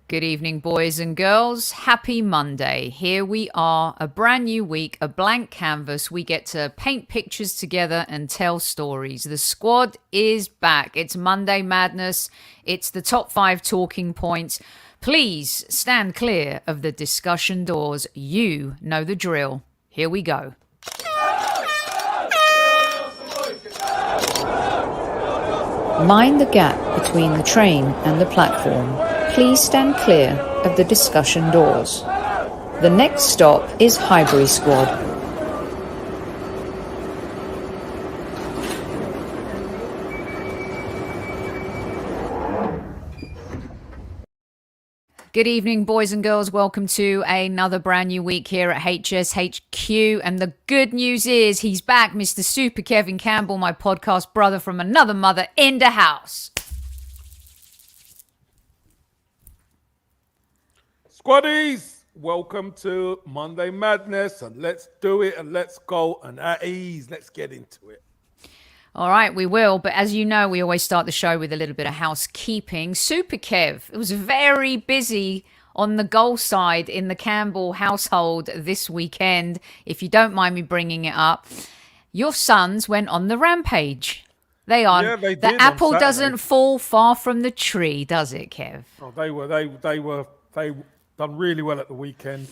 Good evening, boys and girls. Happy Monday. Here we are, a brand new week, a blank canvas. We get to paint pictures together and tell stories. The squad is back. It's Monday Madness. It's the top 5 talking points. Please stand clear of the discussion doors. You know the drill. Here we go. Mind the gap between the train and the platform. Please stand clear of the discussion doors. The next stop is Highbury Squad. Good evening, boys and girls. Welcome to another brand new week here at HSHQ. And the good news is he's back, Mr. Super Kevin Campbell, my podcast brother from another mother, in the house. Squaddies, welcome to Monday Madness, and let's do it and let's go and at ease. Let's get into it. All right, we will. But as you know, we always start the show with a little bit of housekeeping. Super Kev, it was very busy on the goal side in the Campbell household this weekend. If you don't mind me bringing it up, your sons went on the rampage. They are. Yeah, they the did apple on Saturday. doesn't fall far from the tree, does it, Kev? Oh, they done really well at the weekend.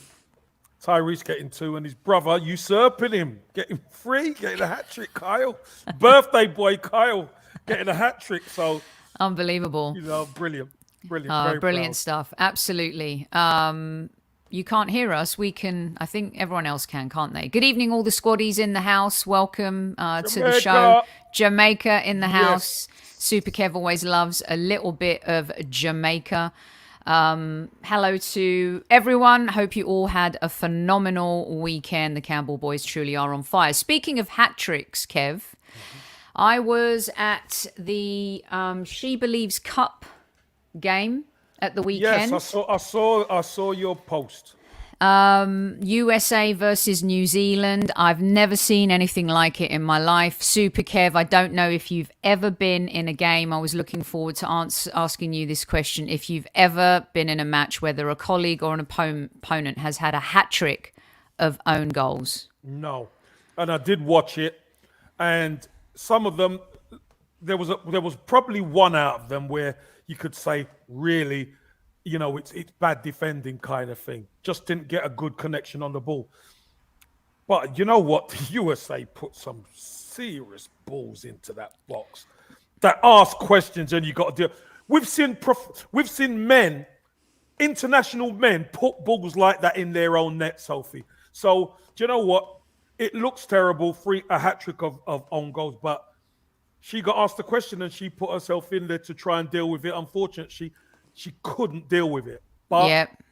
Tyrese getting 2 and his brother usurping him, getting 3, getting a hat trick. Kyle, birthday boy Kyle, getting a hat trick. So Unbelievable. Brilliant. Very Brilliant proud. stuff. Absolutely. You can't hear us. We can. I think everyone else can, can't they? Good evening, all the squaddies in the house. Welcome to the show. Jamaica in the house. Super Kev always loves a little bit of Jamaica. Hello to everyone. Hope you all had a phenomenal weekend. The Campbell boys truly are on fire. Speaking of hat tricks, Kev, I was at the She Believes Cup game at the weekend. Yes, I saw your post. USA versus New Zealand. I've never seen anything like it in my life. Super Kev, I don't know if you've ever been in a game. I was looking forward to asking you this question. If you've ever been in a match, whether a colleague or an opponent has had a hat trick of own goals. No, and I did watch it, and some of them, there was probably one out of them where you could say, really, it's bad defending kind of thing. Just didn't get a good connection on the ball. But you know what? The USA put some serious balls into that box that ask questions, and you got to do. We've seen men, international men, put balls like that in their own net, Sophie. So do you know what? It looks terrible, a hat trick of own goals, but she got asked the question and she put herself in there to try and deal with it. Unfortunately, she couldn't deal with it. But Yep.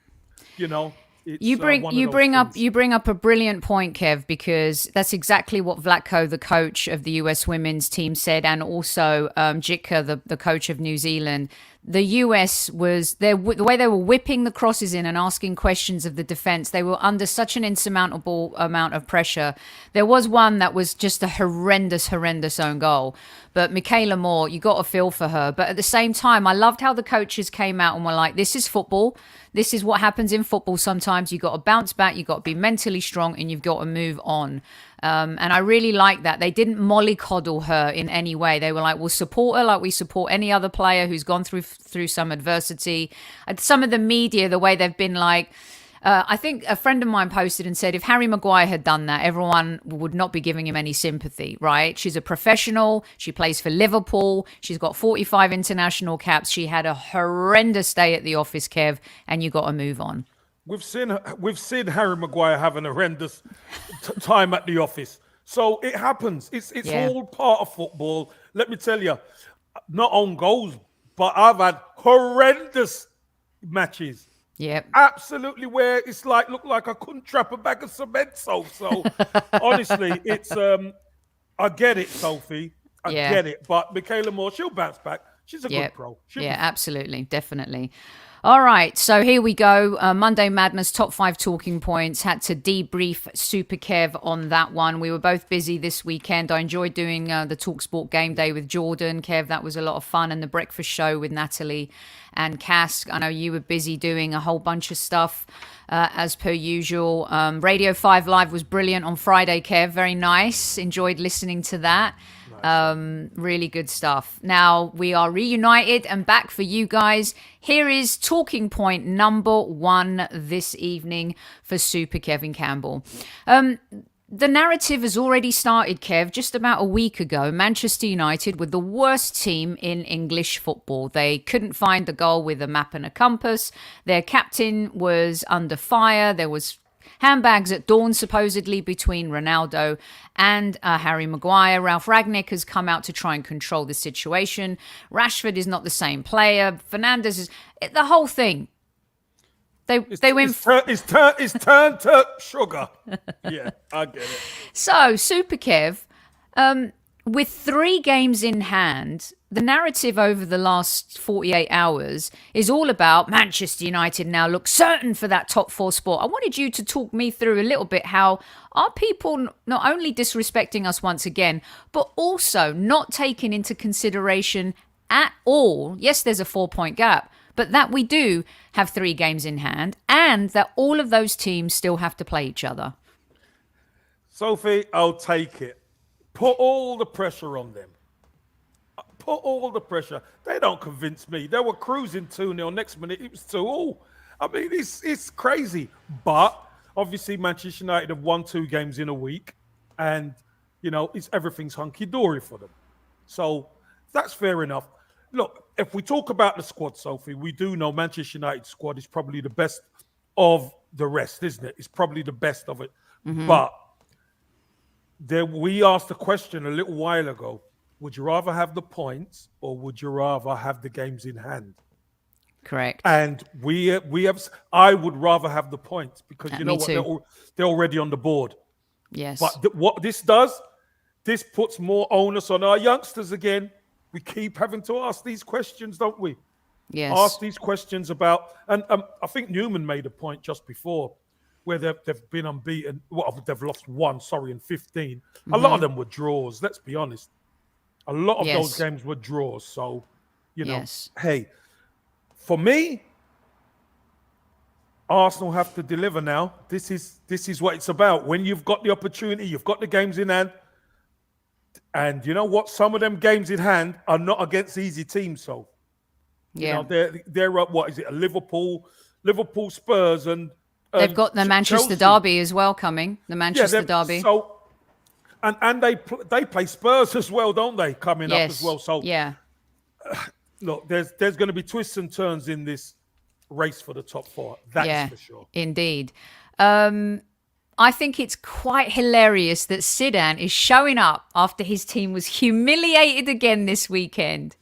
it's You bring up a brilliant point, Kev, because that's exactly what Vlatko, the coach of the US women's team, said, and also Jitka, the coach of New Zealand. The US was the way they were whipping the crosses in and asking questions of the defense. They were under such an insurmountable amount of pressure. There was one that was just a horrendous own goal. But Michaela Moore, you got to feel for her. But at the same time, I loved how the coaches came out and were like, this is football. This is what happens in football sometimes. You've got to bounce back. You've got to be mentally strong and you've got to move on. And I really like that. They didn't mollycoddle her in any way. They were like, we'll support her like we support any other player who's gone through some adversity. Some of the media, the way they've been like, I think a friend of mine posted and said, if Harry Maguire had done that, everyone would not be giving him any sympathy, right? She's a professional. She plays for Liverpool. She's got 45 international caps. She had a horrendous day at the office, Kev, and you got to move on. We've seen Harry Maguire have an horrendous time at the office. So it happens. It's all part of football. Let me tell you, not on goals, but I've had horrendous matches. Yep. Absolutely, where it's looked like I couldn't trap a bag of cement. So honestly, it's I get it, Sophie. I get it. But Michaela Moore, she'll bounce back. She's a good pro. Absolutely, definitely. All right, so here we go. Monday Madness top 5 talking points. Had to debrief Super Kev on that one. We were both busy this weekend. I enjoyed doing the TalkSport game day with Jordan. Kev, that was a lot of fun. And the breakfast show with Natalie and Cass. I know you were busy doing a whole bunch of stuff as per usual. Radio 5 Live was brilliant on Friday, Kev. Very nice. Enjoyed listening to that. Really good stuff. Now we are reunited and back for you guys. Here is talking point number 1 this evening for Super Kevin Campbell. The narrative has already started, Kev, just about a week ago. Manchester United were the worst team in English football. They couldn't find the goal with a map and a compass. Their captain was under fire. There was handbags at dawn, supposedly, between Ronaldo and Harry Maguire. Ralph Rangnick has come out to try and control the situation. Rashford is not the same player. Fernandes is... the whole thing. They went... It's turned to sugar. Yeah, I get it. So, Super Kev, with 3 games in hand, the narrative over the last 48 hours is all about Manchester United now look certain for that top 4 spot. I wanted you to talk me through a little bit how are people not only disrespecting us once again, but also not taking into consideration at all, yes, there's a 4-point gap, but that we do have 3 games in hand and that all of those teams still have to play each other. Sophie, I'll take it. Put all the pressure on them. Put all the pressure. They don't convince me. They were cruising 2-0. Next minute, it was 2-2. I mean, it's crazy. But obviously, Manchester United have won 2 games in a week. And, you know, everything's hunky-dory for them. So that's fair enough. Look, if we talk about the squad, Sophie, we do know Manchester United's squad is probably the best of the rest, isn't it? It's probably the best of it. Mm-hmm. But we asked a question a little while ago. Would you rather have the points or would you rather have the games in hand? Correct. And we have. I would rather have the points because you know what? They're already on the board. Yes. But what this does, this puts more onus on our youngsters again. We keep having to ask these questions, don't we? Yes. Ask these questions about, and I think Newman made a point just before where they've been unbeaten. Well, they've lost 1, in 15. Mm-hmm. A lot of them were draws. Let's be honest. A lot of those games were draws. So, you know, hey, for me, Arsenal have to deliver now. This is what it's about. When you've got the opportunity, you've got the games in hand. And you know what? Some of them games in hand are not against easy teams. So, you know, they're what is it? A Liverpool, Spurs, and they've got the Manchester Derby as well coming. The Manchester Derby. So, and they play Spurs as well, don't they? Coming up as well. So look, there's going to be twists and turns in this race for the top 4. That's for sure. Indeed. I think it's quite hilarious that Zidane is showing up after his team was humiliated again this weekend.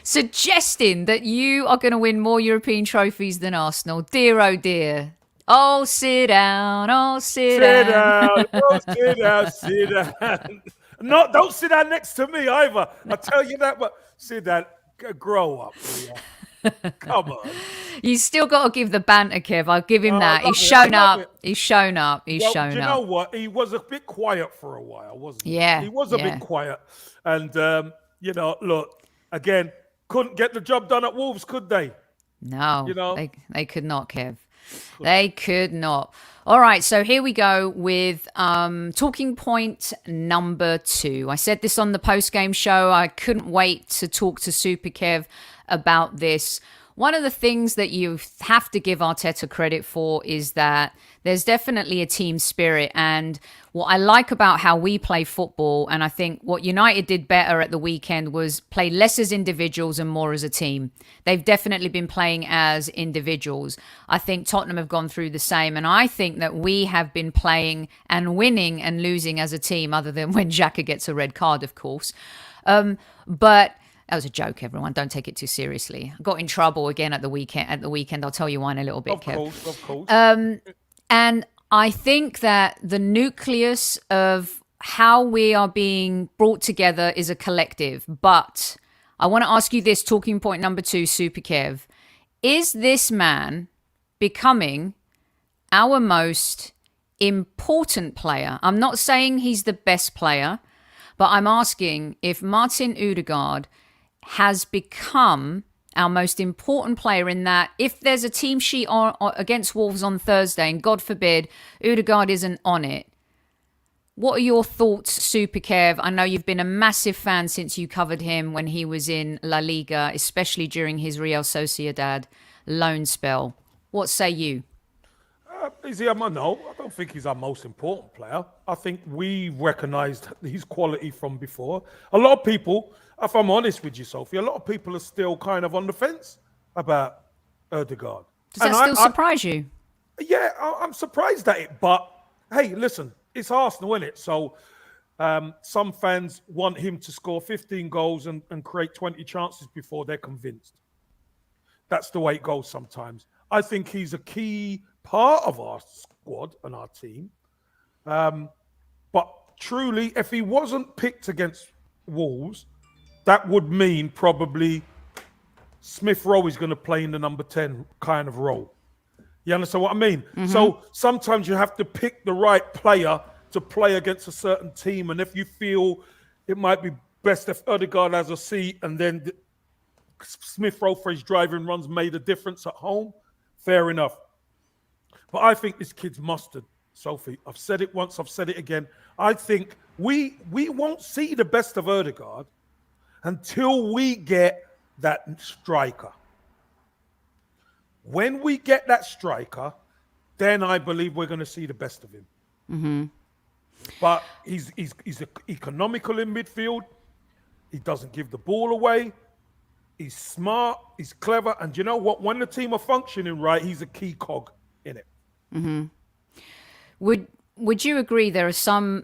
Suggesting that you are going to win more European trophies than Arsenal. Dear, oh dear. Oh, sit down. Oh, sit down. Oh, sit down. Sit down. No, don't sit down next to me either. I tell you that, but sit down. Grow up. Come on. You still got to give the banter, Kev. I'll give him that. He's shown up. He's shown up. He's shown up. You know what? He was a bit quiet for a while, wasn't he? Yeah. He was a bit quiet. And, you know, look, again, couldn't get the job done at Wolves, could they? No. You know? They could not, Kev. They could not. All right, so here we go with talking point number 2. I said this on the post-game show. I couldn't wait to talk to Super Kev about this. One of the things that you have to give Arteta credit for is that there's definitely a team spirit. And what I like about how we play football, and I think what United did better at the weekend was play less as individuals and more as a team. They've definitely been playing as individuals. I think Tottenham have gone through the same. And I think that we have been playing and winning and losing as a team, other than when Xhaka gets a red card, of course. But that was a joke, everyone. Don't take it too seriously. I got in trouble again at the weekend. I'll tell you why in a little bit, Kev. Of course. And I think that the nucleus of how we are being brought together is a collective. But I want to ask you this, talking point number 2, Super Kev. Is this man becoming our most important player? I'm not saying he's the best player, but I'm asking if Martin Odegaard has become our most important player, in that if there's a team sheet against Wolves on Thursday, and God forbid Odegaard isn't on it, what are your thoughts, Super Kev? I know you've been a massive fan since you covered him when he was in La Liga, especially during his Real Sociedad loan spell. What say you? Is he? No, I don't think he's our most important player. I think we recognised his quality from before. A lot of people, if I'm honest with you, Sophie, a lot of people are still kind of on the fence about Odegaard. Does that still surprise you? Yeah, I'm surprised at it. But hey, listen, it's Arsenal, isn't it? So some fans want him to score 15 goals and create 20 chances before they're convinced. That's the way it goes sometimes. I think he's a key part of our squad and our team. But truly, if he wasn't picked against Wolves, that would mean probably Smith Rowe is going to play in the number 10 kind of role. You understand what I mean? Mm-hmm. So sometimes you have to pick the right player to play against a certain team. And if you feel it might be best if Odegaard has a seat and then Smith Rowe for his driving runs made a difference at home, fair enough. But I think this kid's mustard, Sophie. I've said it once, I've said it again. I think we won't see the best of Odegaard until we get that striker. When we get that striker, then I believe we're going to see the best of him. Mm-hmm. But he's economical in midfield. He doesn't give the ball away. He's smart. He's clever. And you know what? When the team are functioning right, he's a key cog in it. Mm-hmm. Would you agree? There are some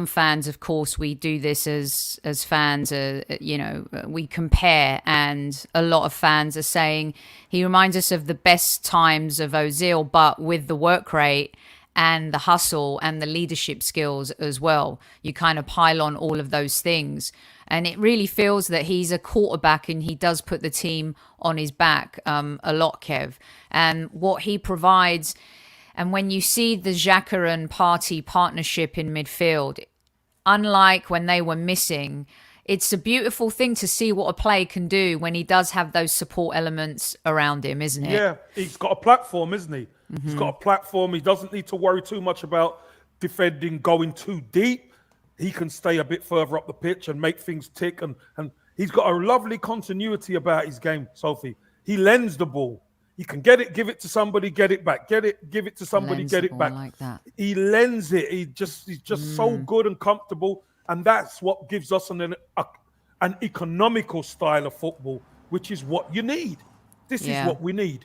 fans, of course, we do this as fans. We compare, and a lot of fans are saying he reminds us of the best times of Ozil, but with the work rate and the hustle and the leadership skills as well. You kind of pile on all of those things, and it really feels that he's a quarterback, and he does put the team on his back a lot, Kev, and what he provides. And when you see the Xhaka and Partey partnership in midfield, unlike when they were missing, it's a beautiful thing to see what a player can do when he does have those support elements around him, isn't it? Yeah, he's got a platform, isn't he? Mm-hmm. He's got a platform. He doesn't need to worry too much about defending going too deep. He can stay a bit further up the pitch and make things tick. And he's got a lovely continuity about his game, Sophie. He lends the ball. He can get it, give it to somebody, get it back. Get it, give it to somebody, get it back. Like that. He lends it. He's just so good and comfortable. And that's what gives us an economical style of football, which is what you need. This is what we need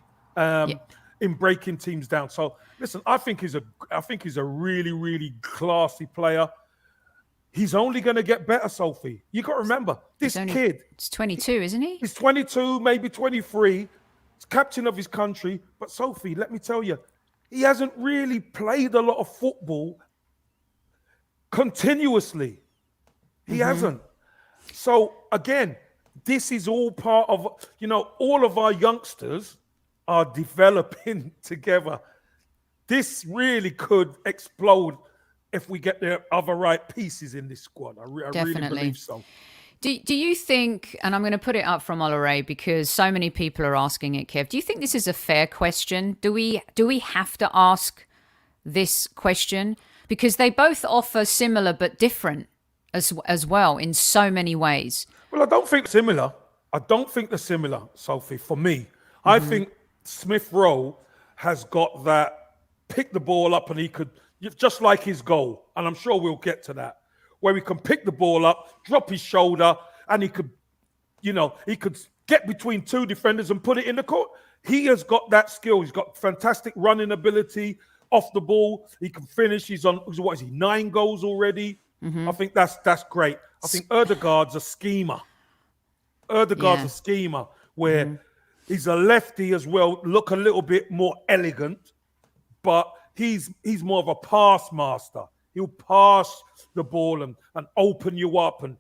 in breaking teams down. So listen, I think he's a really, really classy player. He's only going to get better, Sophie. You got to remember, this kid. He's 22, isn't he? He's 22, maybe 23. He's captain of his country. But Sophie, let me tell you, he hasn't really played a lot of football continuously. He hasn't. So again, this is all part of, all of our youngsters are developing together. This really could explode if we get the other right pieces in this squad. I really believe so. Do you think, and I'm going to put it up from Olore because so many people are asking it, Kev, do you think this is a fair question? Do we have to ask this question? Because they both offer similar but different as well in so many ways. Well, I don't think similar. I don't think they're similar, Sophie, for me. I think Smith Rowe has got that pick the ball up and he could, just like his goal, and I'm sure we'll get to that, where he can pick the ball up, drop his shoulder, and he could get between two defenders and put it in the court. He has got that skill. He's got fantastic running ability off the ball. He can finish. He's on, 9 goals already? I think that's great. I think Odegaard's a schemer. A schemer where he's a lefty as well, look a little bit more elegant, but he's more of a pass master. He'll pass the ball and open you up and,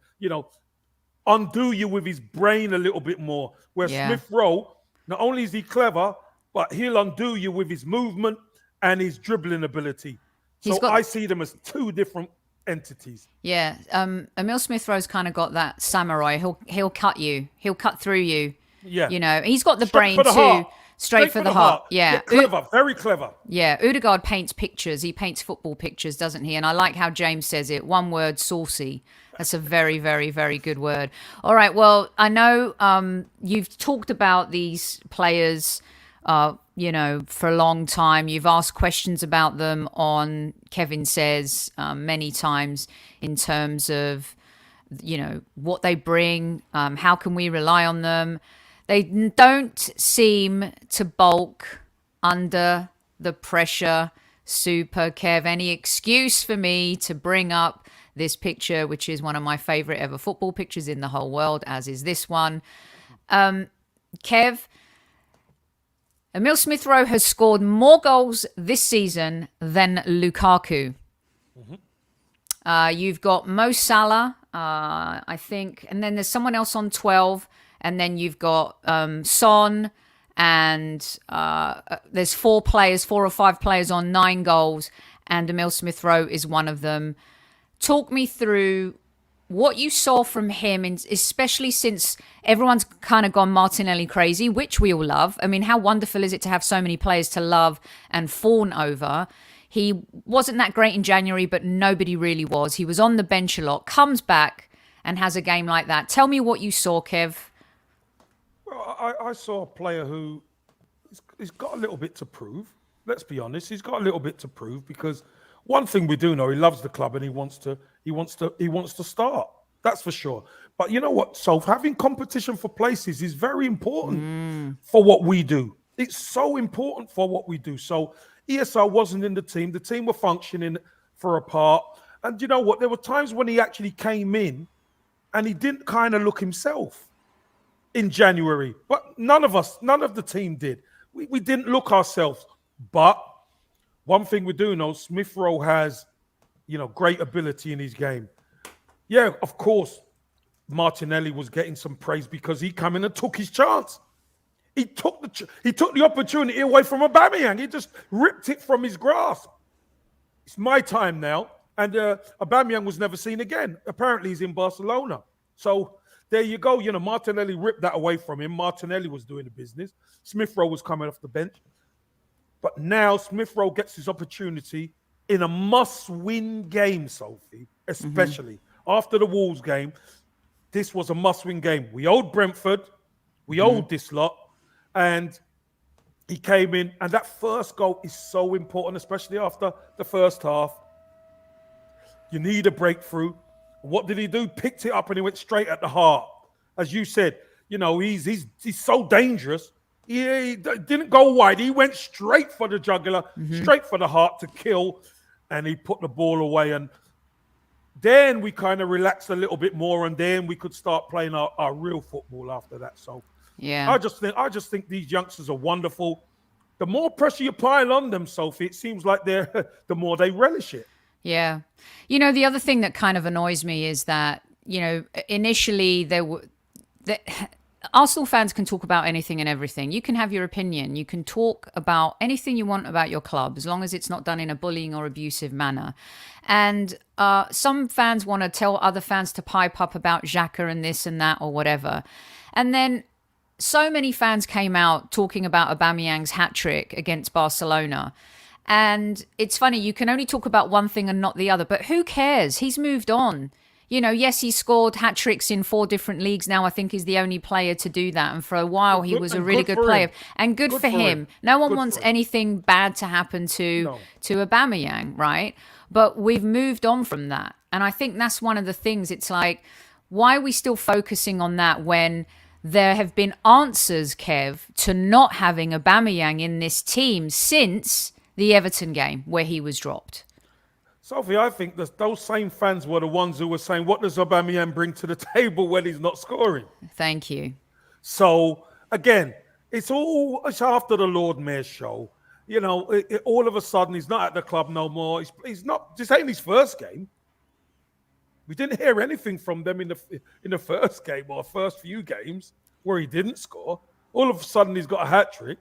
undo you with his brain a little bit more. Where Smith Rowe, Not only is he clever, but he'll undo you with his movement and his dribbling ability. So I see them as two different entities. Yeah, Emil Smith Rowe's kind of got that samurai. He'll cut you. He'll cut through you. Yeah, you know, he's got the straight brain for the too. Heart. Straight for the heart. Yeah, clever, very clever. Yeah, Odegaard paints pictures. He paints football pictures, doesn't he? And I like how James says it. One word, saucy. That's a very, very, very good word. All right. Well, I know you've talked about these players, you know, for a long time. You've asked questions about them on Kevin Says many times in terms of, you know, what they bring. How can we rely on them? They don't seem to bulk under the pressure. Super Kev, any excuse for me to bring up this picture, which is one of my favorite ever football pictures in the whole world, as is this one. Kev, Emil Smith Rowe has scored more goals this season than Lukaku. You've got Mo Salah, I think, and then there's someone else on 12, and then you've got Son, and there's 4 or 5 players on 9 goals, and Emil Smith Rowe is one of them. Talk me through what you saw from him, especially since everyone's kind of gone Martinelli crazy, which we all love. I mean, how wonderful is it to have so many players to love and fawn over? He wasn't that great in January, but nobody really was. He was on the bench a lot, comes back and has a game like that. Tell me what you saw, Kev. Well, I saw a player who he's got a little bit to prove. Let's be honest. He's got a little bit to prove because one thing we do know, he loves the club and he wants to start. That's for sure. But you know what, Soph, having competition for places is very important for what we do. It's so important for what we do. So ESR wasn't in the team. The team were functioning for a part. And you know what? There were times when he actually came in and he didn't kind of look himself in January. But none of the team did. We didn't look ourselves. But one thing we do know, Smith Rowe has, you know, great ability in his game. Yeah, of course, Martinelli was getting some praise because he came in and took his chance. He took the opportunity away from Aubameyang. He just ripped it from his grasp. It's my time now. And Aubameyang was never seen again. Apparently, he's in Barcelona. So there you go. You know, Martinelli ripped that away from him. Martinelli was doing the business. Smith Rowe was coming off the bench. But now Smith Rowe gets his opportunity in a must-win game, Sophie, especially after the Wolves game. This was a must-win game. We owed Brentford. We owed this lot. And he came in. And that first goal is so important, especially after the first half. You need a breakthrough. What did he do? Picked it up and he went straight at the heart. As you said, you know, he's so dangerous. He didn't go wide. He went straight for the jugular, straight for the heart to kill, and he put the ball away. And then we kind of relaxed a little bit more, and then we could start playing our real football after that. So yeah, I just think these youngsters are wonderful. The more pressure you pile on them, Sophie, it seems like the more they relish it. Yeah. You know, the other thing that kind of annoys me is that, you know, initially Arsenal fans can talk about anything and everything. You can have your opinion. You can talk about anything you want about your club, as long as it's not done in a bullying or abusive manner. And some fans want to tell other fans to pipe up about Xhaka and this and that or whatever. And then so many fans came out talking about Aubameyang's hat-trick against Barcelona. And it's funny, you can only talk about one thing and not the other, but who cares? He's moved on. You know, yes, he scored hat-tricks in 4 different leagues now. I think he's the only player to do that. And for a while, he was a really good player. And good for him. No one wants anything bad to happen to Aubameyang, right? But we've moved on from that. And I think that's one of the things. It's like, why are we still focusing on that when there have been answers, Kev, to not having Aubameyang in this team since the Everton game where he was dropped? Sophie, I think that those same fans were the ones who were saying, what does Aubameyang bring to the table when he's not scoring? Thank you. So, again, it's after the Lord Mayor's show. You know, all of a sudden, he's not at the club no more. He's not, this ain't his first game. We didn't hear anything from them in the first game or first few games where he didn't score. All of a sudden, he's got a hat trick.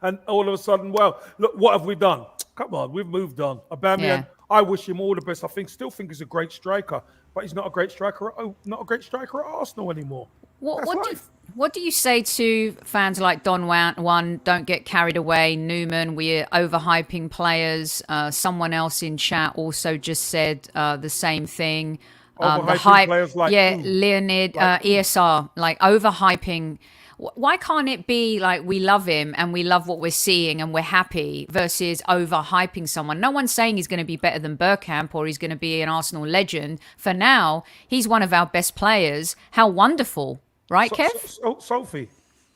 And all of a sudden, well, look, what have we done? Come on, we've moved on. Aubameyang, Yeah. I wish him all the best. Still think he's a great striker, but he's not a great striker. Not a great striker at Arsenal anymore. That's life. What do you say to fans like Don Juan? Don't get carried away. Newman, we're overhyping players. Someone else in chat also just said the same thing. The Overhyping hype, players like yeah, who? Leonid, ESR, like overhyping. Why can't it be like we love him and we love what we're seeing and we're happy versus overhyping someone? No one's saying he's going to be better than Bergkamp or he's going to be an Arsenal legend. For now, he's one of our best players. How wonderful, right, Kev? Sophie,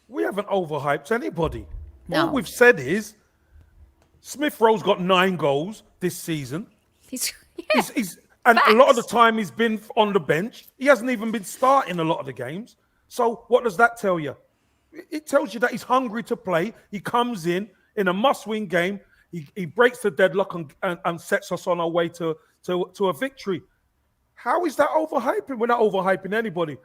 we haven't overhyped anybody. No. All we've said is Smith Rowe's got 9 goals this season. And a lot of the time he's been on the bench. He hasn't even been starting a lot of the games. So what does that tell you? It tells you that he's hungry to play. He comes in a must-win game. He breaks the deadlock and sets us on our way to a victory. How is that overhyping? We're not overhyping anybody.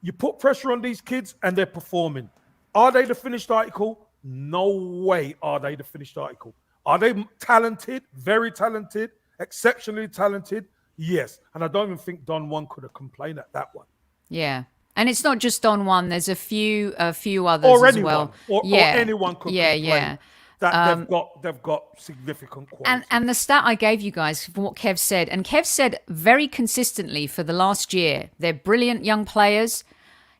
You put pressure on these kids and they're performing. Are they the finished article? No way are they the finished article. Are they talented? Very talented? Exceptionally talented? Yes. And I don't even think Don Juan could have complained at that one. Yeah. And it's not just Don Juan. There's a few others or as anyone, well. Or anyone could complain. Yeah. That they've got significant quality. And the stat I gave you guys from what Kev said, and Kev said very consistently for the last year, they're brilliant young players.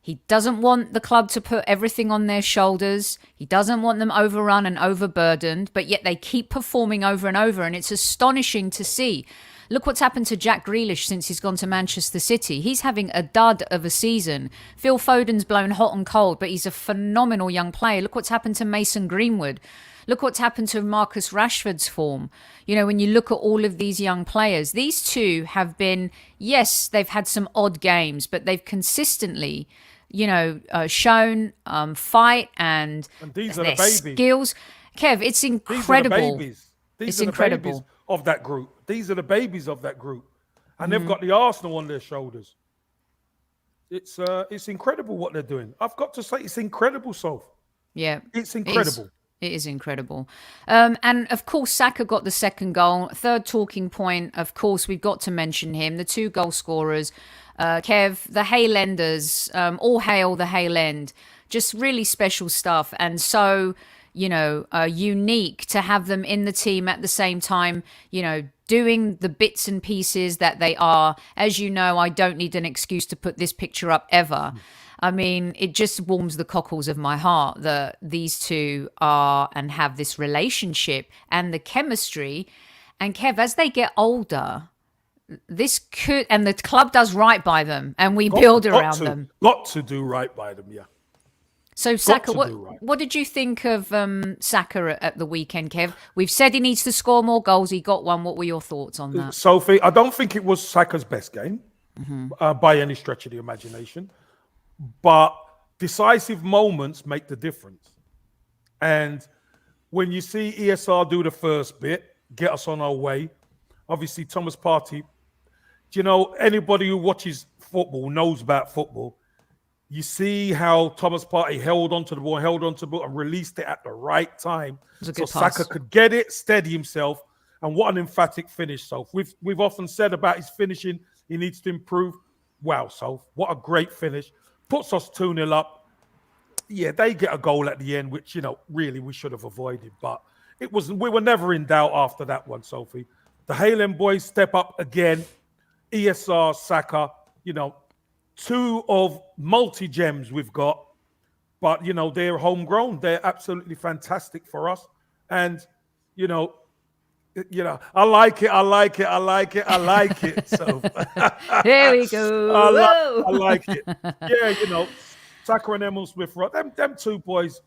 He doesn't want the club to put everything on their shoulders. He doesn't want them overrun and overburdened, but yet they keep performing over and over, and it's astonishing to see. Look what's happened to Jack Grealish since he's gone to Manchester City. He's having a dud of a season. Phil Foden's blown hot and cold, but he's a phenomenal young player. Look what's happened to Mason Greenwood. Look what's happened to Marcus Rashford's form. You know, when you look at all of these young players, these two have been, yes, they've had some odd games, but they've consistently, shown fight and these are their the babies. Skills. Kev, it's incredible. These are the babies of that group. These are the babies of that group. And they've got the Arsenal on their shoulders. It's incredible what they're doing. I've got to say, it's incredible, Soph. Yeah. It's incredible. It is incredible. And of course, Saka got the second goal. Third talking point, of course, we've got to mention him. The 2 goal scorers. Kev, the Hale Enders, all hail the Hale End. Just really special stuff. And so, unique to have them in the team at the same time, doing the bits and pieces that they are. As you know, I don't need an excuse to put this picture up ever. I mean, it just warms the cockles of my heart that these two are and have this relationship and the chemistry. And Kev, as they get older, this could, and the club does right by them, and we build around them. Got to do right by them, yeah. So Saka, what did you think of Saka at the weekend, Kev? We've said he needs to score more goals. He got one. What were your thoughts on that? Sophie, I don't think it was Saka's best game by any stretch of the imagination. But decisive moments make the difference. And when you see ESR do the first bit, get us on our way, obviously Thomas Partey, anybody who watches football knows about football. You see how Thomas Partey held onto the ball and released it at the right time. So Saka could get it, steady himself, and what an emphatic finish, Soph. We've often said about his finishing, he needs to improve. Wow, Soph, what a great finish. Puts us 2-0 up. Yeah, they get a goal at the end, which, really we should have avoided. But we were never in doubt after that one, Sophie. The Hale End boys step up again. ESR, Saka, 2 of multi-gems we've got. But, they're homegrown. They're absolutely fantastic for us. And, I like it. So here we go. I like it. Yeah, Saka and Emil Smith, them 2 boys.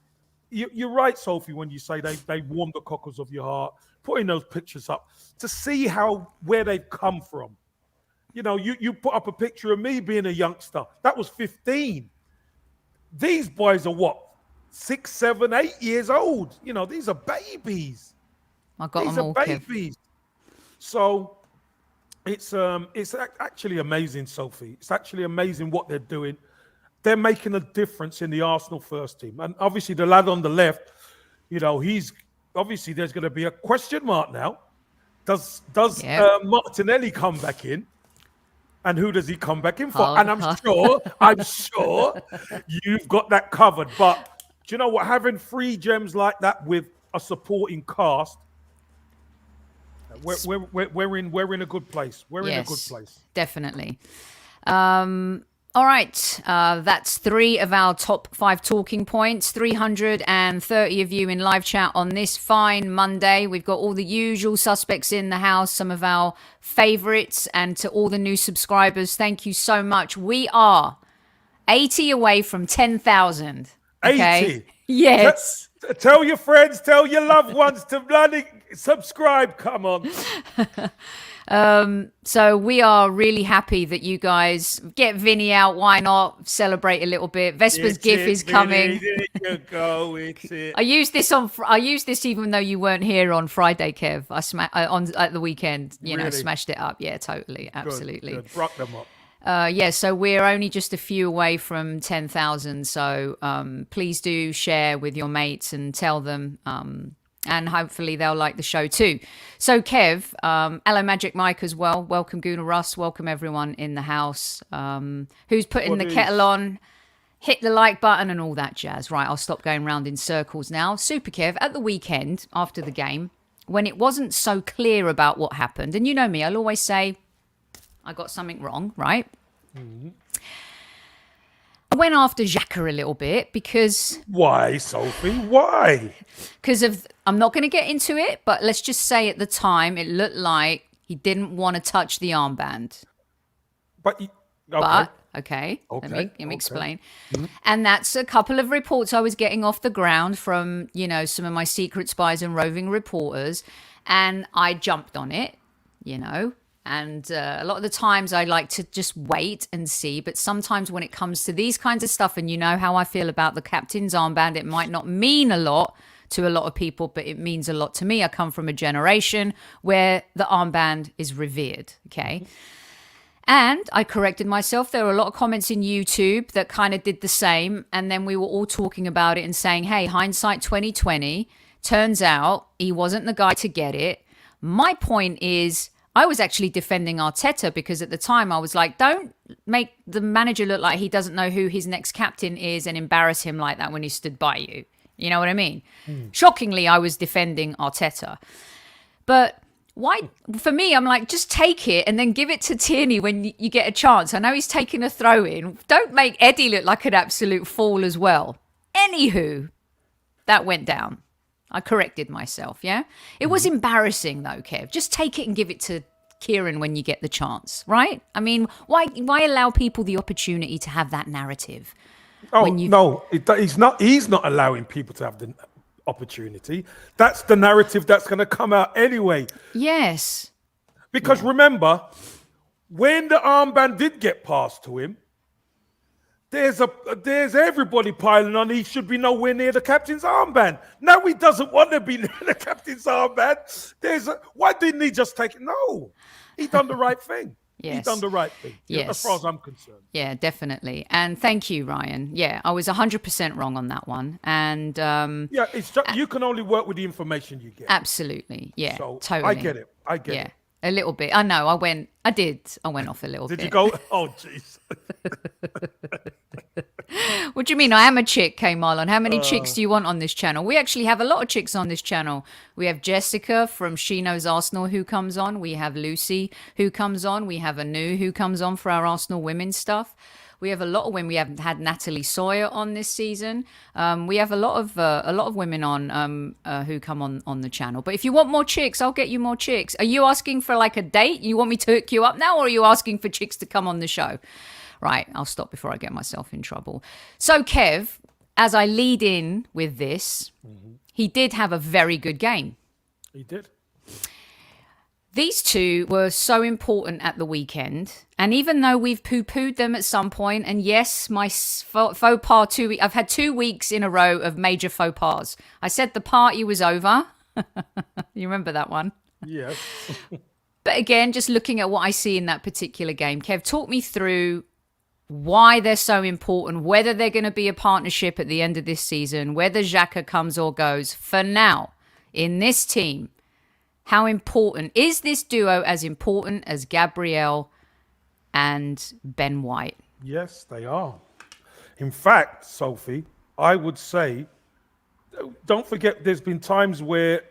You're right, Sophie, when you say they warm the cockles of your heart. Putting those pictures up to see where they've come from. You put up a picture of me being a youngster. That was 15. These boys are what? 6, 7, 8 years old. These are babies. I got These them are all, babies. So it's actually amazing, Sophie. It's actually amazing what they're doing. they're making a difference in the Arsenal first team. And obviously the lad on the left, he's obviously there's going to be a question mark now. Does Martinelli come back in? And who does he come back in for? And I'm sure you've got that covered. But do you know what? Having 3 gems like that with a supporting cast, we're in a good place. We're in a good place. Definitely. All right. That's 3 of our top 5 talking points. 330 of you in live chat on this fine Monday. We've got all the usual suspects in the house, some of our favorites, and to all the new subscribers, thank you so much. We are 80 away from 10,000. Okay? 80? Yes. Tell your friends, tell your loved ones to bloody subscribe. Come on. So we are really happy that you guys get Vinny out. Why not celebrate a little bit? Vesper's GIF is coming. There you go. It's it. I used this even though you weren't here on Friday, Kev. At the weekend, smashed it up. Yeah, totally, absolutely. Good. Broke them up. So we're only just a few away from 10,000. So please do share with your mates and tell them. And hopefully they'll like the show too. So Kev, hello Magic Mike as well. Welcome Gooner Russ. Welcome everyone in the house. Who's putting the kettle on? Hit the like button and all that jazz. Right, I'll stop going round in circles now. Super Kev, at the weekend after the game, when it wasn't so clear about what happened, and you know me, I'll always say I got something wrong, right? Mm-hmm. I went after Xhaka a little bit because... Why, Sophie? Why? Because I'm not going to get into it, but let's just say at the time it looked like he didn't want to touch the armband. Okay. Let me explain. Mm-hmm. And that's a couple of reports I was getting off the ground from, some of my secret spies and roving reporters. And I jumped on it, And a lot of the times I like to just wait and see. But sometimes when it comes to these kinds of stuff, and you know how I feel about the captain's armband, it might not mean a lot to a lot of people, but it means a lot to me. I come from a generation where the armband is revered. Okay. And I corrected myself. There were a lot of comments in YouTube that kind of did the same. And then we were all talking about it and saying, hey, hindsight 2020, turns out he wasn't the guy to get it. My point is, I was actually defending Arteta because at the time I was like, don't make the manager look like he doesn't know who his next captain is and embarrass him like that when he stood by you. You know what I mean? Shockingly, I was defending Arteta. But why? For me, I'm like, just take it and then give it to Tierney when you get a chance. I know he's taking a throw in. Don't make Eddie look like an absolute fool as well. Anywho, that went down. I corrected myself, yeah? It was embarrassing, though, Kev. Just take it and give it to Kieran when you get the chance, right? I mean, why allow people the opportunity to have that narrative? No, he's not allowing people to have the opportunity. That's the narrative that's going to come out anyway. Yes. Because remember, when the armband did get passed to him, there's everybody piling on. He should be nowhere near the captain's armband. Now he doesn't want to be near the captain's armband. Why didn't he just take it? No, he done the right thing. Yes. He done the right thing. Yes. As far as I'm concerned. Yeah, definitely. And thank you, Ryan. Yeah, I was 100% wrong on that one. And it's just, you can only work with the information you get. Absolutely. Yeah, so totally. I get it. Yeah. A little bit. I know. I went off a little bit. Did you go? Oh, jeez. What do you mean? I am a chick, K Marlon. How many chicks do you want on this channel? We actually have a lot of chicks on this channel. We have Jessica from She Knows Arsenal who comes on. We have Lucy who comes on. We have Anu who comes on for our Arsenal women's stuff. We have a lot of women. We haven't had Natalie Sawyer on this season. We have a lot of women on who come on the channel. But if you want more chicks, I'll get you more chicks. Are you asking for like a date? You want me to hook you up now, or are you asking for chicks to come on the show? Right, I'll stop before I get myself in trouble. So Kev, as I lead in with this, he did have a very good game. He did. These two were so important at the weekend. And even though we've poo-pooed them at some point, and yes, my faux pas I've had 2 weeks in a row of major faux pas. I said the party was over. You remember that one? Yes. But again, just looking at what I see in that particular game, Kev, talk me through why they're so important, whether they're going to be a partnership at the end of this season, whether Xhaka comes or goes. For now, in this team, how important is this duo? As important as Gabriel and Ben White? Yes, they are. In fact, Sophie, I would say, don't forget, there's been times where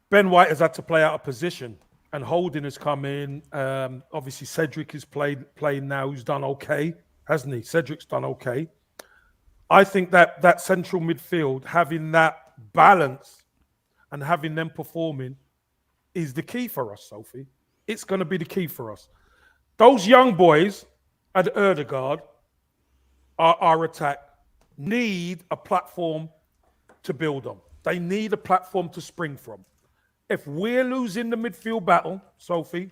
Ben White has had to play out of position, and Holding has come in. Obviously, Cedric is playing now, who's done okay, hasn't he? Cedric's done okay. I think that central midfield, having that balance and having them performing, is the key for us, Sophie. It's going to be the key for us. Those young boys at Odegaard, our attack, need a platform to build on. They need a platform to spring from. If we're losing the midfield battle, Sophie,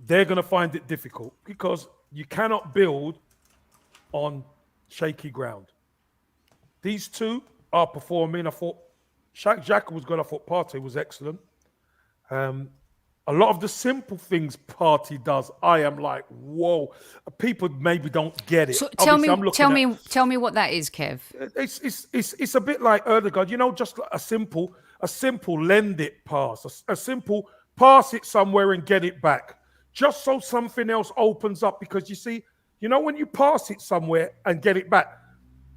they're going to find it difficult because you cannot build on shaky ground. These two are performing. I thought Xhaka was good. I thought Partey was excellent. A lot of the simple things Partey does, I am like, whoa. People maybe don't get it. So tell me what that is, Kev. It's a bit like Odegaard, just like a simple lend it pass, a simple pass it somewhere and get it back, just so something else opens up. Because you see, when you pass it somewhere and get it back,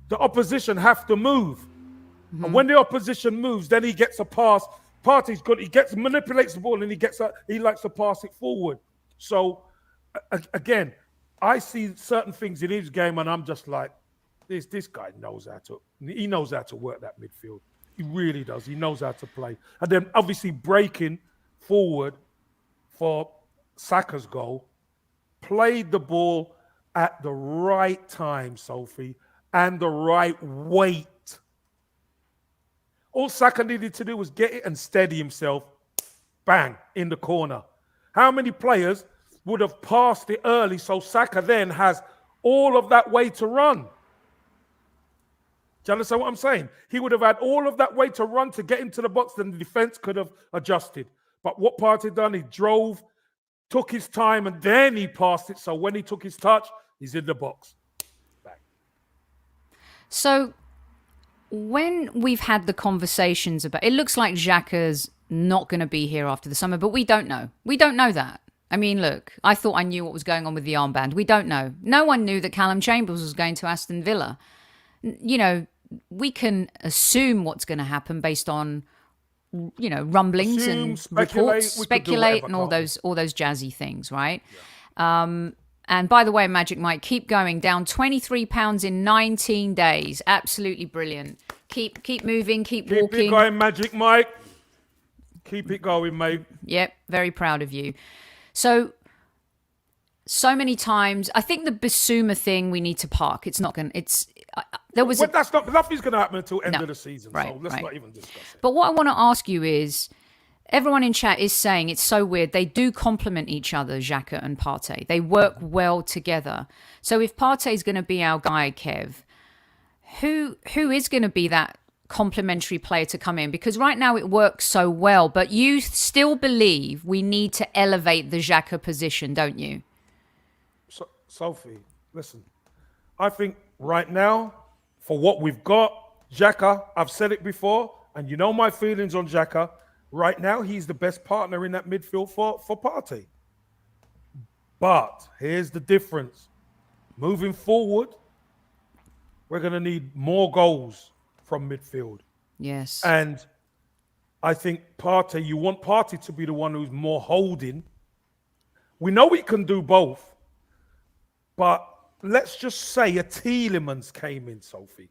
the opposition have to move. Mm-hmm. And when the opposition moves, then he gets a pass. Partey's good. He manipulates the ball and he likes to pass it forward. So again, I see certain things in his game and I'm just like, this guy knows how to work that midfield. He really does. He knows how to play. And then obviously breaking forward for Saka's goal, played the ball at the right time, Sophie, and the right weight. All Saka needed to do was get it and steady himself. Bang, in the corner. How many players would have passed it early so Saka then has all of that way to run? Do you understand what I'm saying? He would have had all of that way to run to get into the box, then the defense could have adjusted. But what Partey done, he drove, took his time, and then he passed it. So when he took his touch, he's in the box. Bang. So when we've had the conversations about, it looks like Xhaka's not going to be here after the summer, but we don't know. We don't know that. I mean, look, I thought I knew what was going on with the armband. We don't know. No one knew that Callum Chambers was going to Aston Villa. We can assume what's going to happen based on, rumblings and reports, speculate, and all those jazzy things, right? Yeah. And by the way, Magic Mike, keep going, down £23 in 19 days. Absolutely brilliant. Keep moving, keep walking. Keep it going, Magic Mike. Keep it going, mate. Yep, very proud of you. So many times, I think the Bissouma thing we need to park. It's not going to, nothing's going to happen until end of the season. Right, so let's not even discuss it. But what I want to ask you is, everyone in chat is saying it's so weird. They do complement each other, Xhaka and Partey. They work well together. So if Partey's going to be our guy, Kev, who is going to be that complementary player to come in? Because right now it works so well, but you still believe we need to elevate the Xhaka position, don't you? So, Sophie, listen. I think right now, for what we've got, Xhaka, I've said it before, and you know my feelings on Xhaka. Right now, he's the best partner in that midfield for Partey. But here's the difference. Moving forward, we're going to need more goals from midfield. Yes. And I think Partey, you want Partey to be the one who's more holding. We know he can do both. But let's just say a Tielemans came in, Sophie.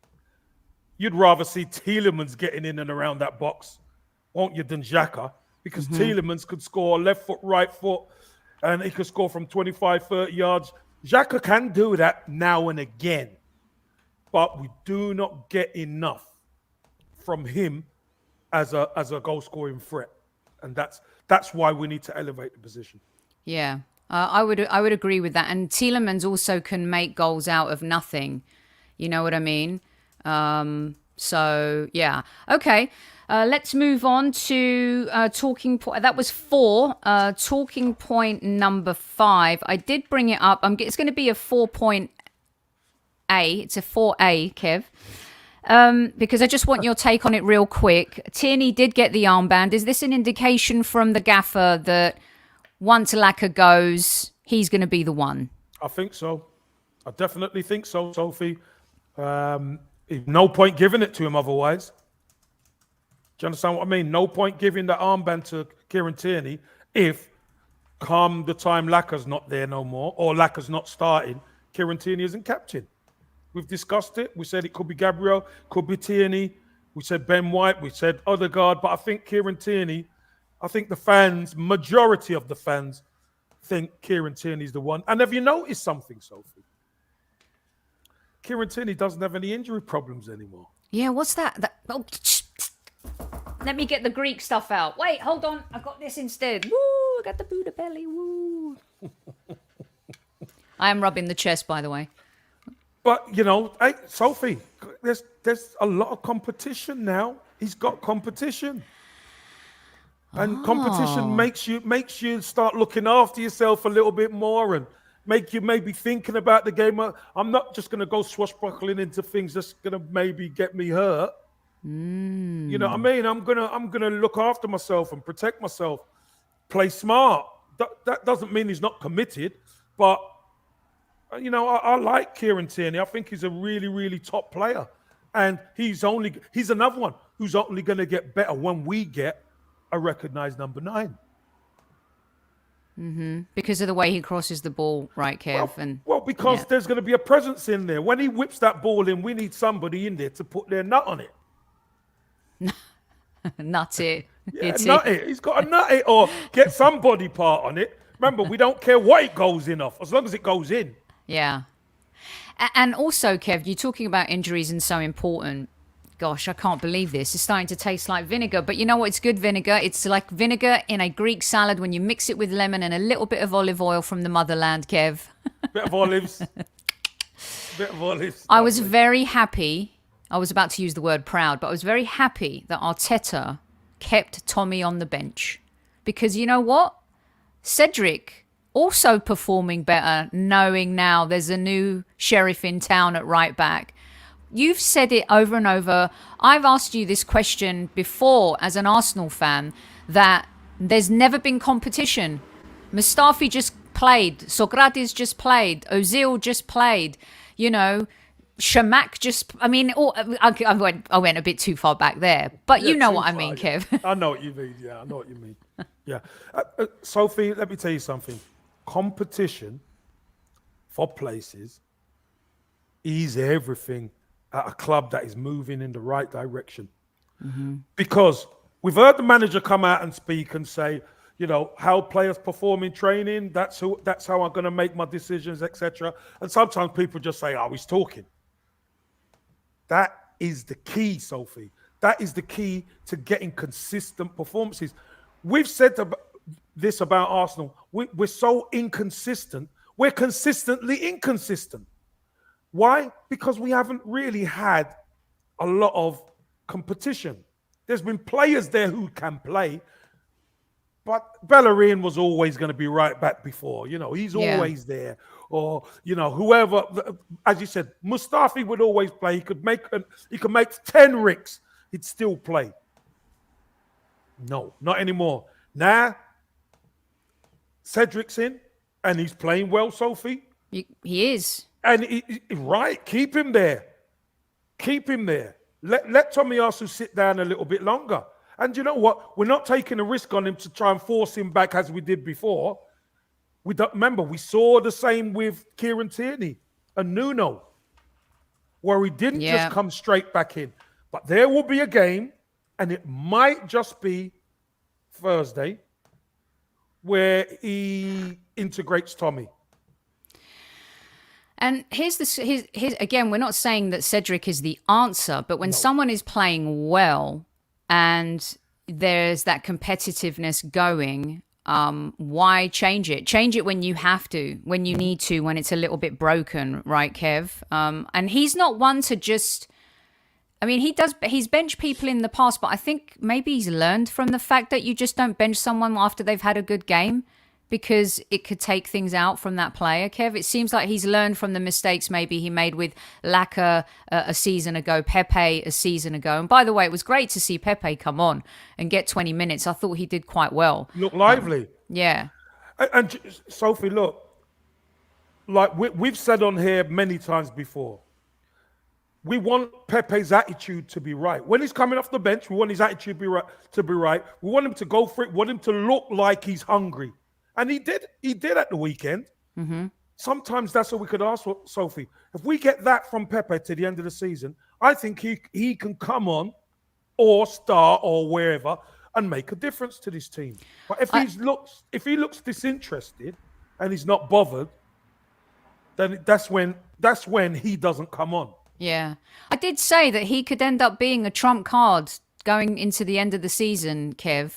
You'd rather see Tielemans getting in and around that box, won't you, than Xhaka? Because Tielemans could score left foot, right foot, and he could score from 25, 30 yards. Xhaka can do that now and again, but we do not get enough from him as a goal-scoring threat, and that's why we need to elevate the position. Yeah, I would agree with that. And Tielemans also can make goals out of nothing. You know what I mean? So yeah, okay. Let's move on to talking point. That was 4. Talking point number 5. I did bring it up. It's going to be a 4.A. It's a 4A, Kev. Because I just want your take on it real quick. Tierney did get the armband. Is this an indication from the gaffer that once Lacquer goes, he's going to be the one? I think so. I definitely think so, Sophie. No point giving it to him otherwise. Do you understand what I mean? No point giving the armband to Kieran Tierney if, come the time Lacquer's not there no more, or Lacquer's not starting, Kieran Tierney isn't captain. We've discussed it. We said it could be Gabriel, could be Tierney. We said Ben White. We said Odegaard. But I think Kieran Tierney, I think the fans, majority of the fans, think Kieran Tierney's the one. And have you noticed something, Sophie? Kieran Tierney doesn't have any injury problems anymore. Yeah, what's that? Let me get the Greek stuff out. Wait, hold on. I've got this instead. Woo, I got the Buddha belly. Woo. I am rubbing the chest, by the way. But, hey, Sophie, there's a lot of competition now. He's got competition. And competition makes you start looking after yourself a little bit more and make you maybe thinking about the game. I'm not just going to go swashbuckling into things that's going to maybe get me hurt. You know what I mean? I'm gonna look after myself and protect myself, play smart. That doesn't mean he's not committed, but I like Kieran Tierney. I think he's a really, really top player, and he's another one who's only going to get better when we get a recognised number 9. Because of the way he crosses the ball, right, Kev? Because there's going to be a presence in there. When he whips that ball in, we need somebody in there to put their nut on it. Nut it. Yeah, nut it. He's got to nut it or get some body part on it. Remember, we don't care what it goes in off, as long as it goes in. Yeah. And also, Kev, you're talking about injuries and so important. Gosh, I can't believe this. It's starting to taste like vinegar. But you know what? It's good vinegar. It's like vinegar in a Greek salad when you mix it with lemon and a little bit of olive oil from the motherland, Kev. Bit of olives. Bit of olives. I was very happy. I was about to use the word proud, but I was very happy that Arteta kept Tommy on the bench. Because you know what? Cedric also performing better, knowing now there's a new sheriff in town at right back. You've said it over and over. I've asked you this question before as an Arsenal fan, that there's never been competition. Mustafi just played. Sokratis just played. Ozil just played. Shamak just, I went a bit too far back there, but you know what I mean, Kev. I know what you mean. Yeah, I know what you mean. Yeah. Sophie, let me tell you something. Competition for places is everything at a club that is moving in the right direction. Because we've heard the manager come out and speak and say, how players perform in training, that's how I'm going to make my decisions, etc. And sometimes people just say, he's talking. That is the key, Sophie. That is the key to getting consistent performances. We've said this about Arsenal. We're so inconsistent. We're consistently inconsistent. Why? Because we haven't really had a lot of competition. There's been players there who can play, but Bellerin was always going to be right back before. He's always there. Or, whoever, as you said, Mustafi would always play. He could make 10 ricks. He'd still play. No, not anymore. Now, Cedric's in, and he's playing well, Sophie. He is. And keep him there. Keep him there. Let Tomiyasu sit down a little bit longer. And you know what? We're not taking a risk on him to try and force him back as we did before. Remember, we saw the same with Kieran Tierney and Nuno, where he didn't just come straight back in. But there will be a game, and it might just be Thursday, where he integrates Tommy. And here's again, we're not saying that Cedric is the answer, but when someone is playing well and there's that competitiveness going, why change it? Change it when you have to, when you need to, when it's a little bit broken, right, Kev? And he's not one to just I mean, he's benched people in the past, but I think maybe he's learned from the fact that you just don't bench someone after they've had a good game because it could take things out from that player, Kev. It seems like he's learned from the mistakes maybe he made with Laka a season ago, Pepe a season ago. And by the way, it was great to see Pepe come on and get 20 minutes. I thought he did quite well. Look lively. Yeah. And Sophie, look, like we've said on here many times before, we want Pepe's attitude to be right. When he's coming off the bench, we want his attitude to be right. We want him to go for it. We want him to look like he's hungry. And he did. He did at the weekend. Mm-hmm. Sometimes that's what we could ask for, Sophie. If we get that from Pepe to the end of the season, I think he can come on or start or wherever and make a difference to this team. But if he looks disinterested and he's not bothered, then that's when he doesn't come on. Yeah. I did say that he could end up being a trump card going into the end of the season, Kev.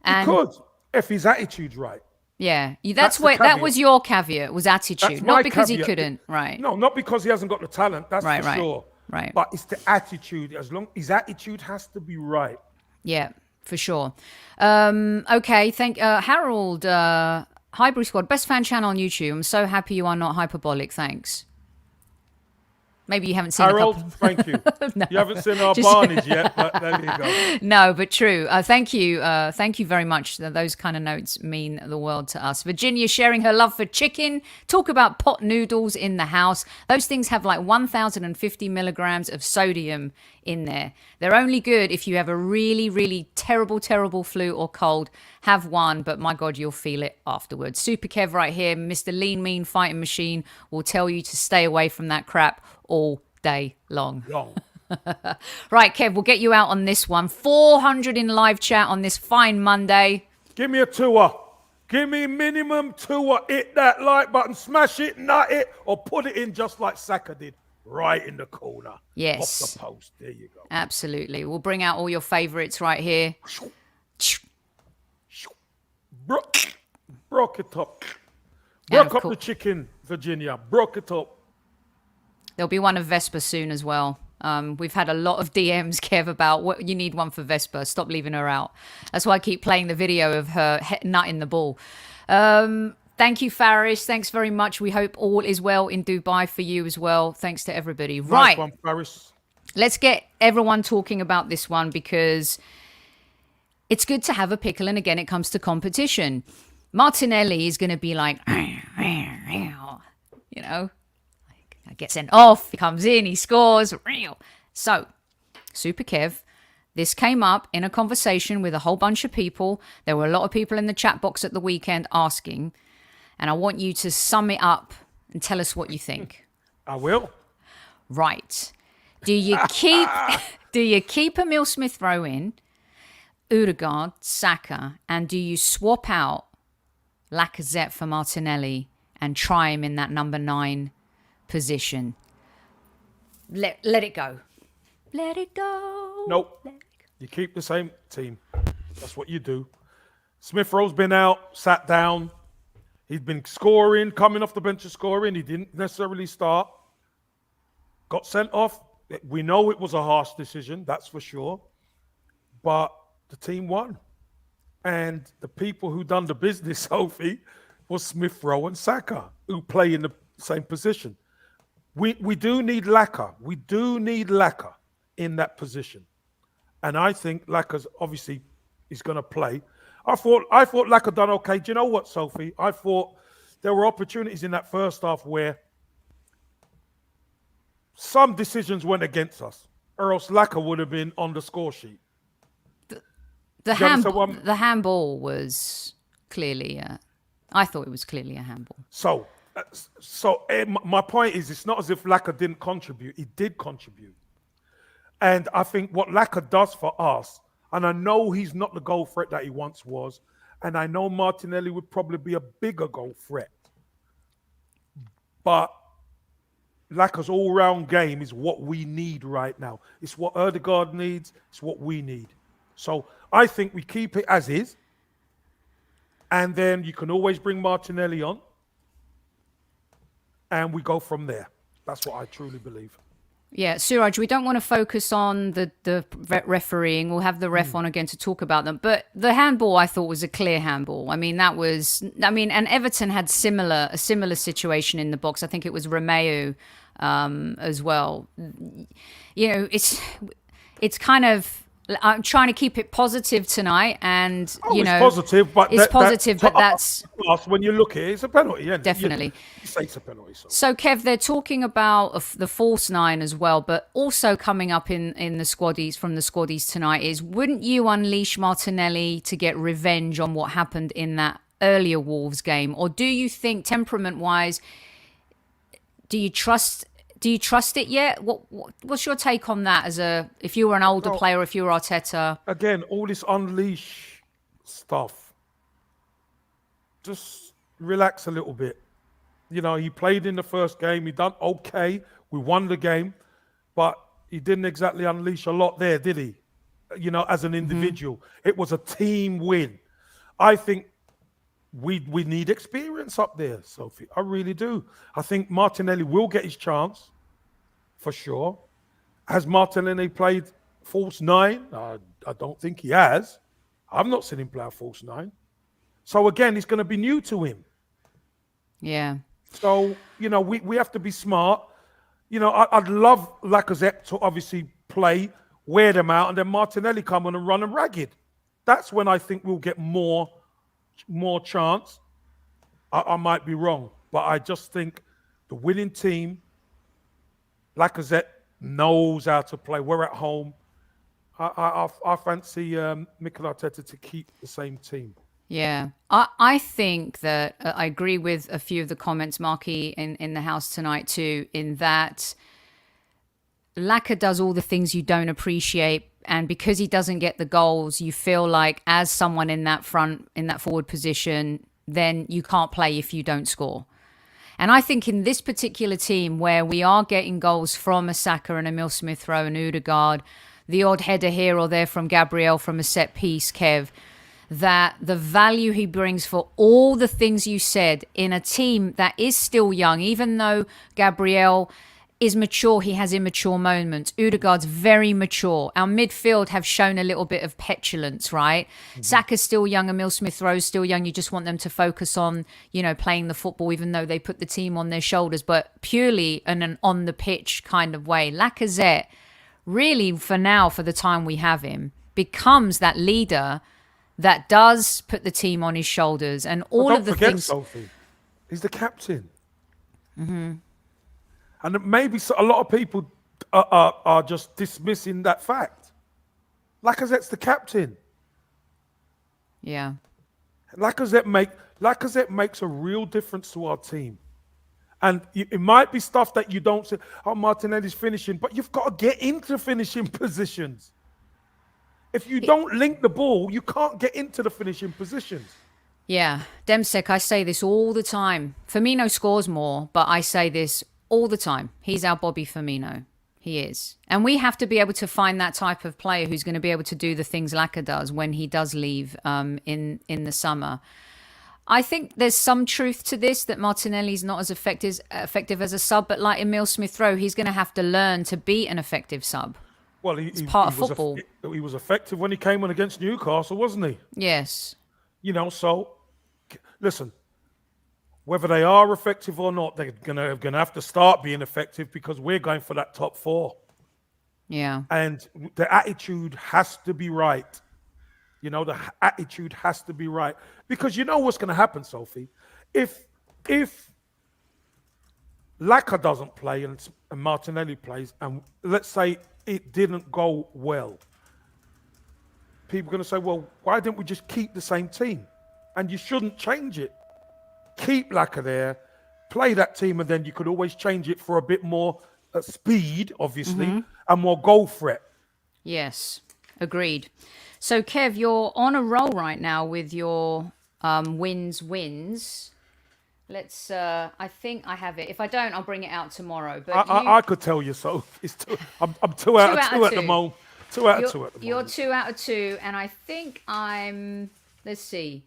He could, if his attitude's right. Yeah. That was your caveat, was attitude. Not because he couldn't. Right. No, not because he hasn't got the talent, that's for sure. Right. But it's the attitude. His attitude has to be right. Yeah, for sure. Okay, thank Harold, Highbury Squad, best fan channel on YouTube. I'm so happy you are not hyperbolic. Thanks. Maybe you haven't seen Harold, thank you. No. You haven't seen our Barneys yet, but there you go. No, but true. Thank you. Thank you very much. Those kind of notes mean the world to us. Virginia sharing her love for chicken. Talk about pot noodles in the house. Those things have like 1,050 milligrams of sodium in there. They're only good if you have a really, really terrible, terrible flu or cold. Have one, but my God, you'll feel it afterwards. Super Kev right here, Mr. Lean Mean Fighting Machine, will tell you to stay away from that crap all day long. Right, Kev, we'll get you out on this one. 400 in live chat on this fine Monday. Give me a tour. Give me minimum tour. Hit that like button, smash it, nut it, or put it in just like Saka did. Right in the corner. Yes. Off the post. There you go. Absolutely. We'll bring out all your favorites right here. Broke it up. Broke up the chicken, Virginia. Broke it up. There'll be one of Vespa soon as well. We've had a lot of DMs, Kev, about what you need one for Vespa. Stop leaving her out. That's why I keep playing the video of her nutting the ball. Thank you, Farish. Thanks very much. We hope all is well in Dubai for you as well. Thanks to everybody. Nice right. One, Farish. Let's get everyone talking about this one because it's good to have a pickle. And again, it comes to competition. Martinelli is going to be like, you know, gets sent off. He comes in, he scores. So, Super Kev, this came up in a conversation with a whole bunch of people. There were a lot of people in the chat box at the weekend asking. And I want you to sum it up and tell us what you think. I will. Right. Do you keep Emile Smith-Rowe in, Odegaard, Saka, and do you swap out Lacazette for Martinelli and try him in that number 9 position? Let it go. Let it go. Nope. You keep the same team. That's what you do. Smith-Rowe's been out, sat down. He'd been scoring, coming off the bench and scoring. He didn't necessarily start. Got sent off. We know it was a harsh decision, that's for sure. But the team won. And the people who done the business, Sophie, was Smith-Rowe and Saka, who play in the same position. We do need Laka. We do need Laka in that position. And I think Laka's obviously is going to play. I thought Laka done okay. Do you know what, Sophie? I thought there were opportunities in that first half where some decisions went against us, or else Laka would have been on the score sheet. The handball was clearly, I thought it was clearly a handball. So my point is, it's not as if Laka didn't contribute. He did contribute. And I think what Laka does for us, and I know he's not the goal threat that he once was, and I know Martinelli would probably be a bigger goal threat. But Laka's all-round game is what we need right now. It's what Odegaard needs. It's what we need. So I think we keep it as is, and then you can always bring Martinelli on, and we go from there. That's what I truly believe. Yeah, Suraj, we don't want to focus on the refereeing. We'll have the ref on again to talk about them. But the handball, I thought, was a clear handball. I mean, and Everton had a similar situation in the box. I think it was Romeo as well. You know, it's kind of, I'm trying to keep it positive tonight, and it's positive, but it's positive, but that's when you look at it, it's a penalty. Yeah, definitely. You say it's a penalty. So, Kev, they're talking about the false nine as well, but also coming up in the squaddies from the squaddies tonight is, wouldn't you unleash Martinelli to get revenge on what happened in that earlier Wolves game, or do you think temperament-wise, do you trust it yet? What's your take on that? If you were an older player, if you were Arteta? Again, all this unleash stuff. Just relax a little bit. You know, he played in the first game. He done okay. We won the game, but he didn't exactly unleash a lot there, did he? You know, as an individual, it was a team win. I think we need experience up there, Sophie. I really do. I think Martinelli will get his chance, for sure. Has Martinelli played false nine? I don't think he has. I've not seen him play a false nine. So again, it's going to be new to him. Yeah. So, you know, we have to be smart. You know, I'd love Lacazette to obviously play, wear them out, and then Martinelli come on and run them ragged. That's when I think we'll get more chance. I might be wrong, but I just think the winning team, Lacazette knows how to play. We're at home. I fancy Mikel Arteta to keep the same team. Yeah, I think that I agree with a few of the comments, Marky, in the house tonight too, in that Laka does all the things you don't appreciate, and because he doesn't get the goals, you feel like as someone in that forward position, then you can't play if you don't score. And I think in this particular team where we are getting goals from a Saka and Emil Smith-Rowe and Odegaard, the odd header here or there from Gabriel from a set piece, Kev, that the value he brings for all the things you said in a team that is still young, even though Gabriel is mature, he has immature moments. Odegaard's very mature. Our midfield have shown a little bit of petulance, right? Mm-hmm. Saka's still young, Emil Smith-Rowe's still young. You just want them to focus on, you know, playing the football, even though they put the team on their shoulders, but purely in an on the pitch kind of way. Lacazette, really, for now, for the time we have him, becomes that leader that does put the team on his shoulders, and all of the things. Sophie, he's the captain. Mm-hmm. And maybe a lot of people are just dismissing that fact. Lacazette's the captain. Yeah. Lacazette makes a real difference to our team. And it might be stuff that you don't say, oh, Martinelli's finishing, but you've got to get into finishing positions. If you don't link the ball, you can't get into the finishing positions. Yeah. Demsek, I say this all the time. Firmino scores more, but I say this all the time. He's our Bobby Firmino. He is. And we have to be able to find that type of player who's going to be able to do the things Laka does when he does leave in the summer. I think there's some truth to this, that Martinelli's not as effective as a sub, but like Emil Smith-Rowe, he's going to have to learn to be an effective sub. Well, it's part of football. He was effective when he came on against Newcastle, wasn't he? Yes. You know, so listen, whether they are effective or not, they're gonna have to start being effective, because we're going for that top four. Yeah. And the attitude has to be right. You know, the attitude has to be right, because you know what's going to happen, Sophie. If Laka doesn't play and Martinelli plays, and let's say it didn't go well, people are going to say, well, why didn't we just keep the same team? And you shouldn't change it. Keep Laka there, play that team, and then you could always change it for a bit more speed, obviously, and more goal threat. Yes, agreed. So, Kev, you're on a roll right now with your wins. Let's. I think I have it. If I don't, I'll bring it out tomorrow. But I could tell you so. It's I'm 2 out of 2 at the moment. 2 out of 2 at the moment. You're 2 out of 2, and I think I'm. Let's see.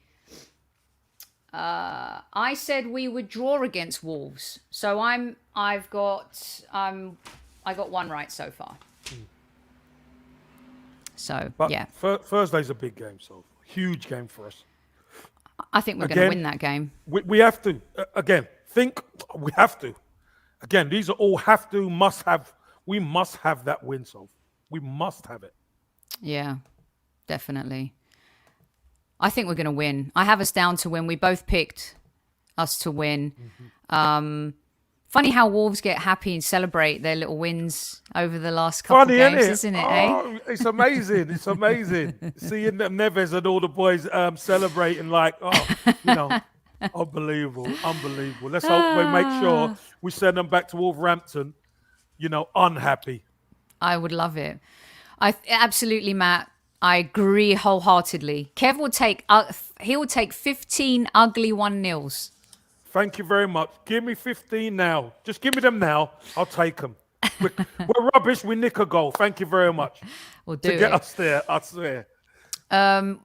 I said we would draw against Wolves, so I've got I got one right so far. So, But yeah. Thursday's a big game, so huge game for us. I think we're going to win that game. We have to. We have to. Again, these are all have to, must have. We must have that win, so we must have it. Yeah, definitely. I think we're going to win. I have us down to win. We both picked us to win. Funny how Wolves get happy and celebrate their little wins over the last couple of games, isn't it? It's amazing. It's amazing. Seeing them Neves and all the boys celebrating like, unbelievable. Let's hope we make sure we send them back to Wolverhampton, unhappy. I would love it. Absolutely, Matt. I agree wholeheartedly. Kev will take 15 ugly 1-0s. Thank you very much. Give me 15 now. Just give me them now. I'll take them. We're rubbish. We nick a goal. Thank you very much. We'll do to get us there. I swear.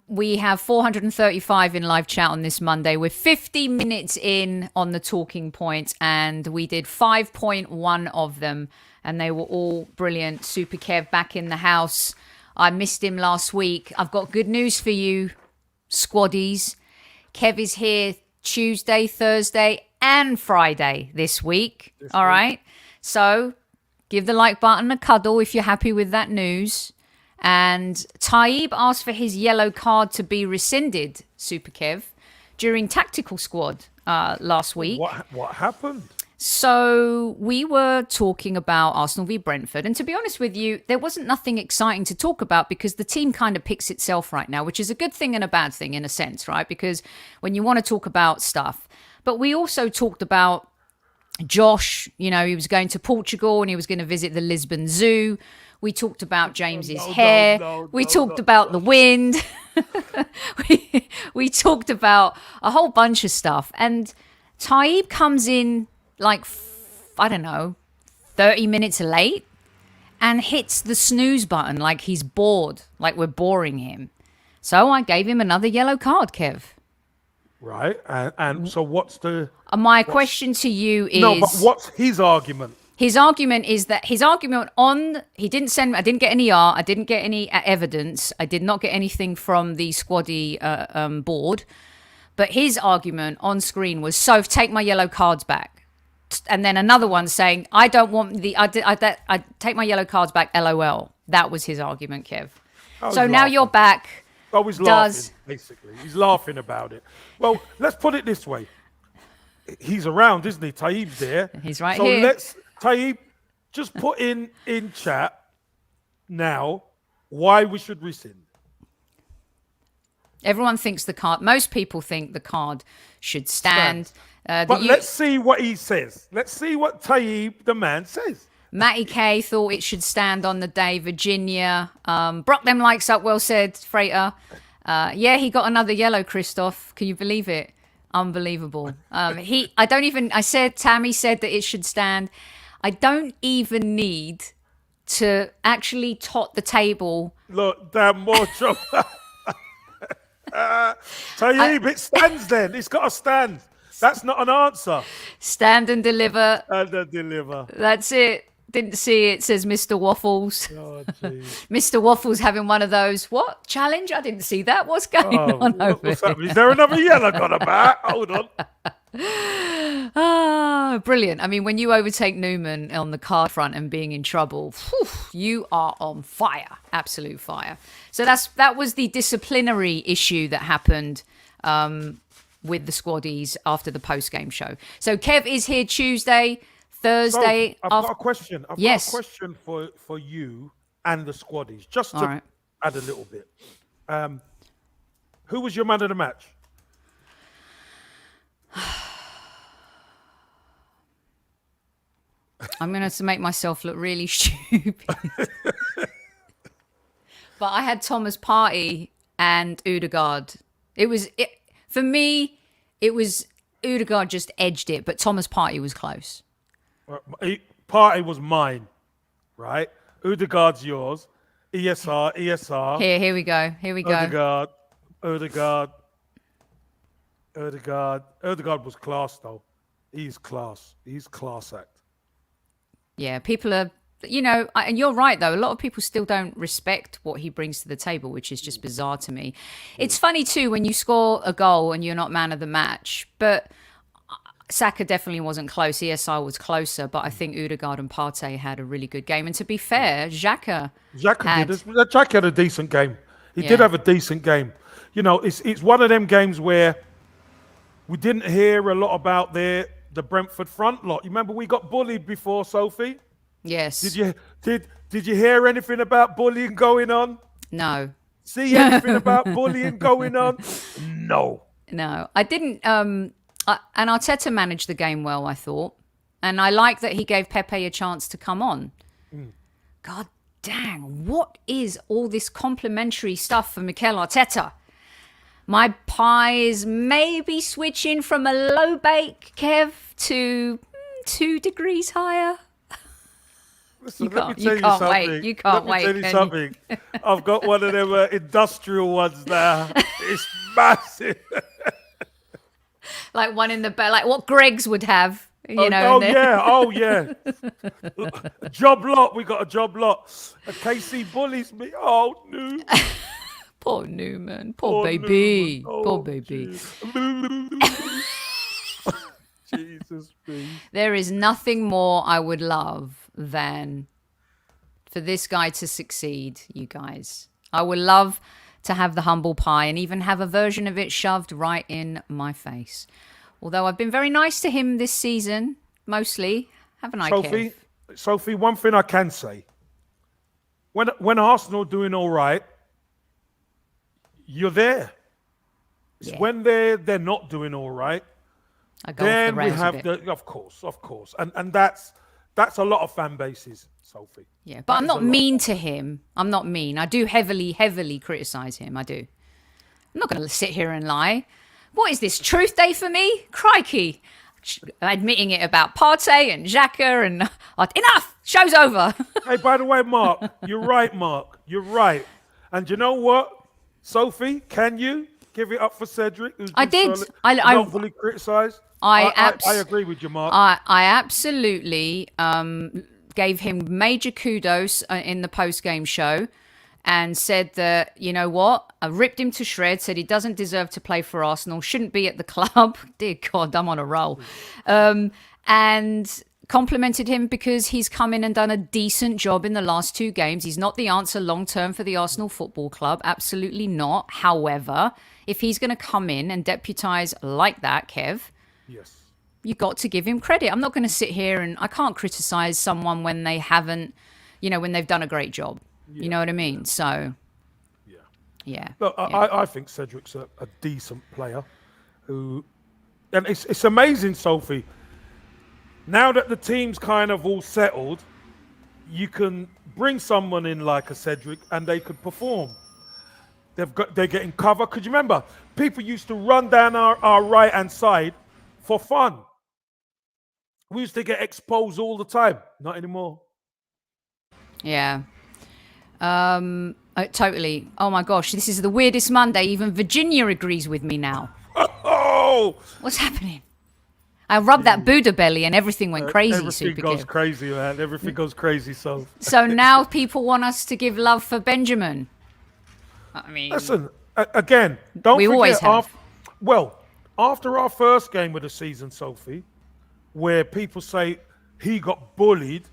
We have 435 in live chat on this Monday. We're 50 minutes in on the talking points, and we did 5.1 of them, and they were all brilliant. Super Kev back in the house. I missed him last week. I've got good news for you, squaddies. Kev is here Tuesday, Thursday, and Friday this week. All right. So give the like button a cuddle if you're happy with that news. And Taib asked for his yellow card to be rescinded, Super Kev, during tactical squad last week. What happened? So we were talking about Arsenal v Brentford. And to be honest with you, there wasn't nothing exciting to talk about because the team kind of picks itself right now, which is a good thing and a bad thing in a sense, right? Because when you want to talk about stuff. But we also talked about Josh, he was going to Portugal and he was going to visit the Lisbon Zoo. We talked about James's hair. We talked about the wind. we talked about a whole bunch of stuff. And Taib comes in 30 minutes late and hits the snooze button like he's bored, like we're boring him. So I gave him another yellow card, Kev. Right. And so what's the... My question to you is... No, but what's his argument? His argument is that I didn't get any art, I didn't get any evidence, I did not get anything from the squaddy board, but his argument on screen was, Soph, take my yellow cards back. And then another one saying, I don't want I take my yellow cards back, LOL. That was his argument, Kev. So now you're back. I was laughing, basically. He's laughing about it. Well, let's put it this way. He's around, isn't he? Taib's there. He's right here. So let's, Taib, just put in chat now why we should rescind. Everyone thinks most people think the card should stand. But let's see what he says. Let's see what Taib, the man, says. Matty K thought it should stand on the day. Virginia. Bruk them likes up. Well said, Freighter. Yeah, he got another yellow, Christoph. Can you believe it? Unbelievable. Tammy said that it should stand. I don't even need to actually tot the table. Look, damn Mocho. Taib, it stands then. It's got to stand. That's not an answer. Stand and deliver. And deliver. That's it. Didn't see it, says Mr. Waffles. Oh, Mr. Waffles having one of those, what? Challenge? I didn't see that. What's going on over what's happening? Is there another yellow got about? Hold on. Brilliant. I mean, when you overtake Newman on the card front and being in trouble, you are on fire. Absolute fire. So that was the disciplinary issue that happened with the squaddies after the post-game show. So Kev is here Tuesday, Thursday. So, I've got a question. I've got a question for you and the squaddies, just to add a little bit. Who was your man of the match? I'm going to make myself look really stupid. But I had Thomas Partey and Odegaard. For me, it was Odegaard just edged it, but Thomas Partey was close. Partey was mine, right? Odegaard's yours. ESR. Here we go. Odegaard was class, though. He's class. He's class act. Yeah, people are And you're right, though. A lot of people still don't respect what he brings to the table, which is just bizarre to me. It's funny, too, when you score a goal and you're not man of the match. But Saka definitely wasn't close. ESI was closer, but I think Odegaard and Partey had a really good game. And to be fair, Xhaka had a decent game. He did have a decent game. It's one of them games where we didn't hear a lot about the Brentford front lot. You remember we got bullied before, Sophie? Yes. Did you hear anything about bullying going on? No. See anything about bullying going on? No. No, I didn't. And Arteta managed the game well, I thought. And I like that he gave Pepe a chance to come on. God dang, what is all this complimentary stuff for Mikel Arteta? My pies maybe switching from a low bake, Kev, to 2 degrees higher. Listen, You can't wait. You can't wait. Let me tell you something. I've got one of them industrial ones now. It's massive. Like one in the back, like what Greg's would have, Oh yeah. A job lot. We got a job lot. And KC bullies me. Oh no. Poor Newman. Poor baby. Newman. Poor baby. Jesus, please. There is nothing more I would love than for this guy to succeed, you guys. I would love to have the humble pie and even have a version of it shoved right in my face. Although I've been very nice to him this season, mostly, haven't I, Kev? Sophie, one thing I can say. When Arsenal are doing all right, you're there. It's when they're not doing all right, I go then off the we rails have a bit. of course. And that's a lot of fan bases, Sophie. Yeah, but I'm not mean to him. I'm not mean. I do heavily criticize him. I do. I'm not going to sit here and lie. What is this, Truth Day for me? Crikey. Admitting it about Partey and Xhaka and... enough! Show's over. Hey, by the way, Mark, you're right, Mark. You're right. And you know what, Sophie, can you give it up for Cedric? I did. I fully criticised. I agree with you, Mark. I absolutely gave him major kudos in the post-game show and said that, you know what, I ripped him to shreds, said he doesn't deserve to play for Arsenal, shouldn't be at the club. Dear God, I'm on a roll. And complimented him because he's come in and done a decent job in the last 2 games. He's not the answer long-term for the Arsenal Football Club. Absolutely not. However, if he's going to come in and deputise like that, Kev, yes, you got to give him credit. I'm not going to sit here and I can't criticise someone when they haven't, when they've done a great job. Yeah. You know what I mean? So, yeah. Look, I think Cedric's a decent player and it's amazing, Sophie. Now that the team's kind of all settled, you can bring someone in like a Cedric and they could perform. They're getting cover. Because you remember, people used to run down our right-hand side for fun. We used to get exposed all the time. Not anymore. Yeah. Totally. Oh my gosh, this is the weirdest Monday. Even Virginia agrees with me now. Oh! What's happening? I rubbed that Buddha belly and everything went crazy. Everything goes crazy, man. Everything goes crazy, so. So now people want us to give love for Benjamin. I mean, listen, again, don't we forget. Always have. After our first game of the season, Sophie, where people say he got bullied,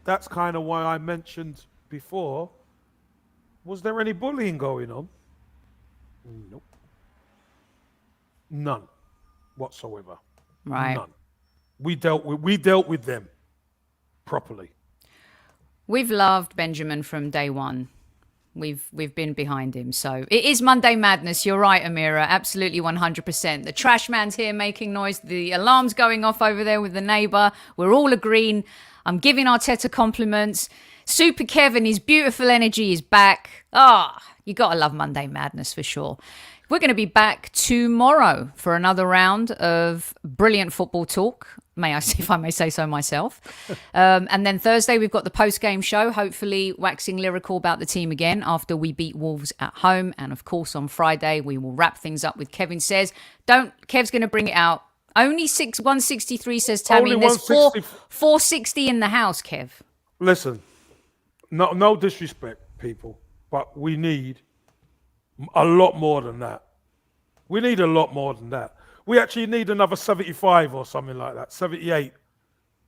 that's kind of why I mentioned before. Was there any bullying going on? Nope. None whatsoever. Right. None. We dealt with them properly. We've loved Benjamin from day one. We've been behind him. So it is Monday Madness. You're right, Amira. Absolutely 100%. The trash man's here making noise. The alarm's going off over there with the neighbour. We're all agreeing. I'm giving Arteta compliments. Super Kev and his beautiful energy is back. You got to love Monday Madness for sure. We're going to be back tomorrow for another round of brilliant football talk. If I may say so myself. And then Thursday, we've got the post-game show, hopefully waxing lyrical about the team again after we beat Wolves at home. And of course, on Friday, we will wrap things up with Kevin Says. Kev's going to bring it out Only 163 says Tammy. Only And there's 160. 460 in the house, Kev. Listen, no disrespect, people, but we need a lot more than that. We need a lot more than that. We actually need another 75 or something like that, 78.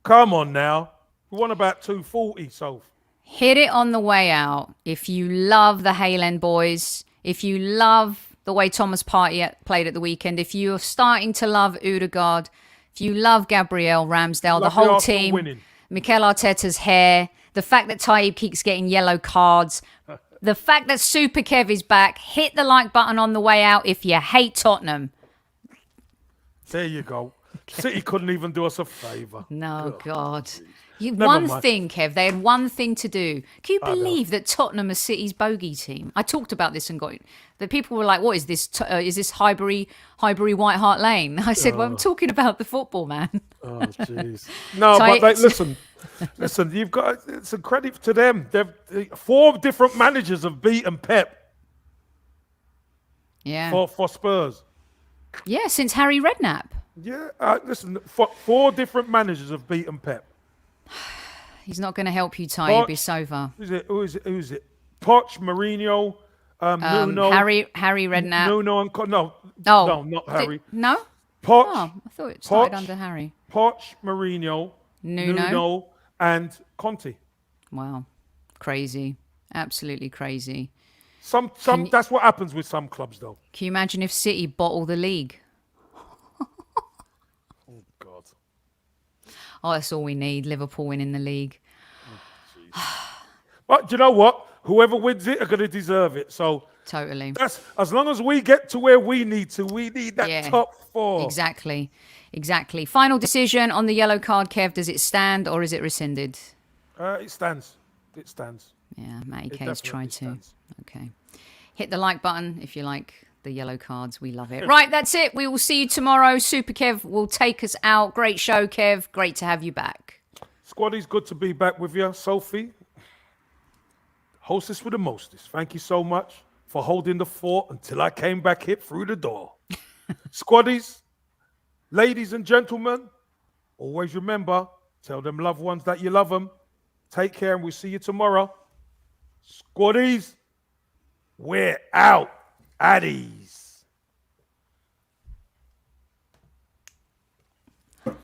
Come on now. We want about 240, so. Hit it on the way out. If you love the Hale End boys, if you love the way Thomas Partey played at the weekend, if you're starting to love Odegaard, if you love Gabriel Ramsdale, the whole team, winning. Mikel Arteta's hair, the fact that Taib keeps getting yellow cards, the fact that Super Kev is back, hit the like button on the way out if you hate Tottenham. There you go. City couldn't even do us a favour. No, God. Never One mind. thing, Kev. They had one thing to do. Can you believe that Tottenham are City's bogey team? I talked about this and got the people were like, "What is this? Is this Highbury White Hart Lane?" I said, "Well, I'm talking about the football, man." Oh, jeez. No, but listen. You've got it's a credit to them. They've 4 different managers have beaten Pep. Yeah. For Spurs. Yeah, since Harry Redknapp. Yeah, listen. 4 different managers have beaten Pep. He's not going to help you, Taib. It's over. Who is it? Poch, Mourinho, Nuno. Harry Redknapp. Nuno and no, not Harry. No? Poch. Oh, I thought it started under Harry. Poch, Mourinho, Nuno, and Conte. Wow. Crazy. Absolutely crazy. That's what happens with some clubs, though. Can you imagine if City bottle the league? Oh, God. Oh, that's all we need. Liverpool winning the league. But you know what? Whoever wins it are going to deserve it. So Totally. that's as long as we get to where we need to. We need that top 4. Exactly. Final decision on the yellow card, Kev. Does it stand or is it rescinded? It stands. Yeah, Matty It K's tried to. stands. Okay. Hit the like button if you like the yellow cards. We love it. Right, that's it. We will see you tomorrow. Super Kev will take us out. Great show, Kev. Great to have you back. Squaddy's good to be back with you. Sophie, hostess with the mostest. Thank you so much for holding the fort until I came back here through the door. Squaddies, ladies and gentlemen, always remember, tell them loved ones that you love them. Take care and we'll see you tomorrow. Squaddies, we're out. Addy.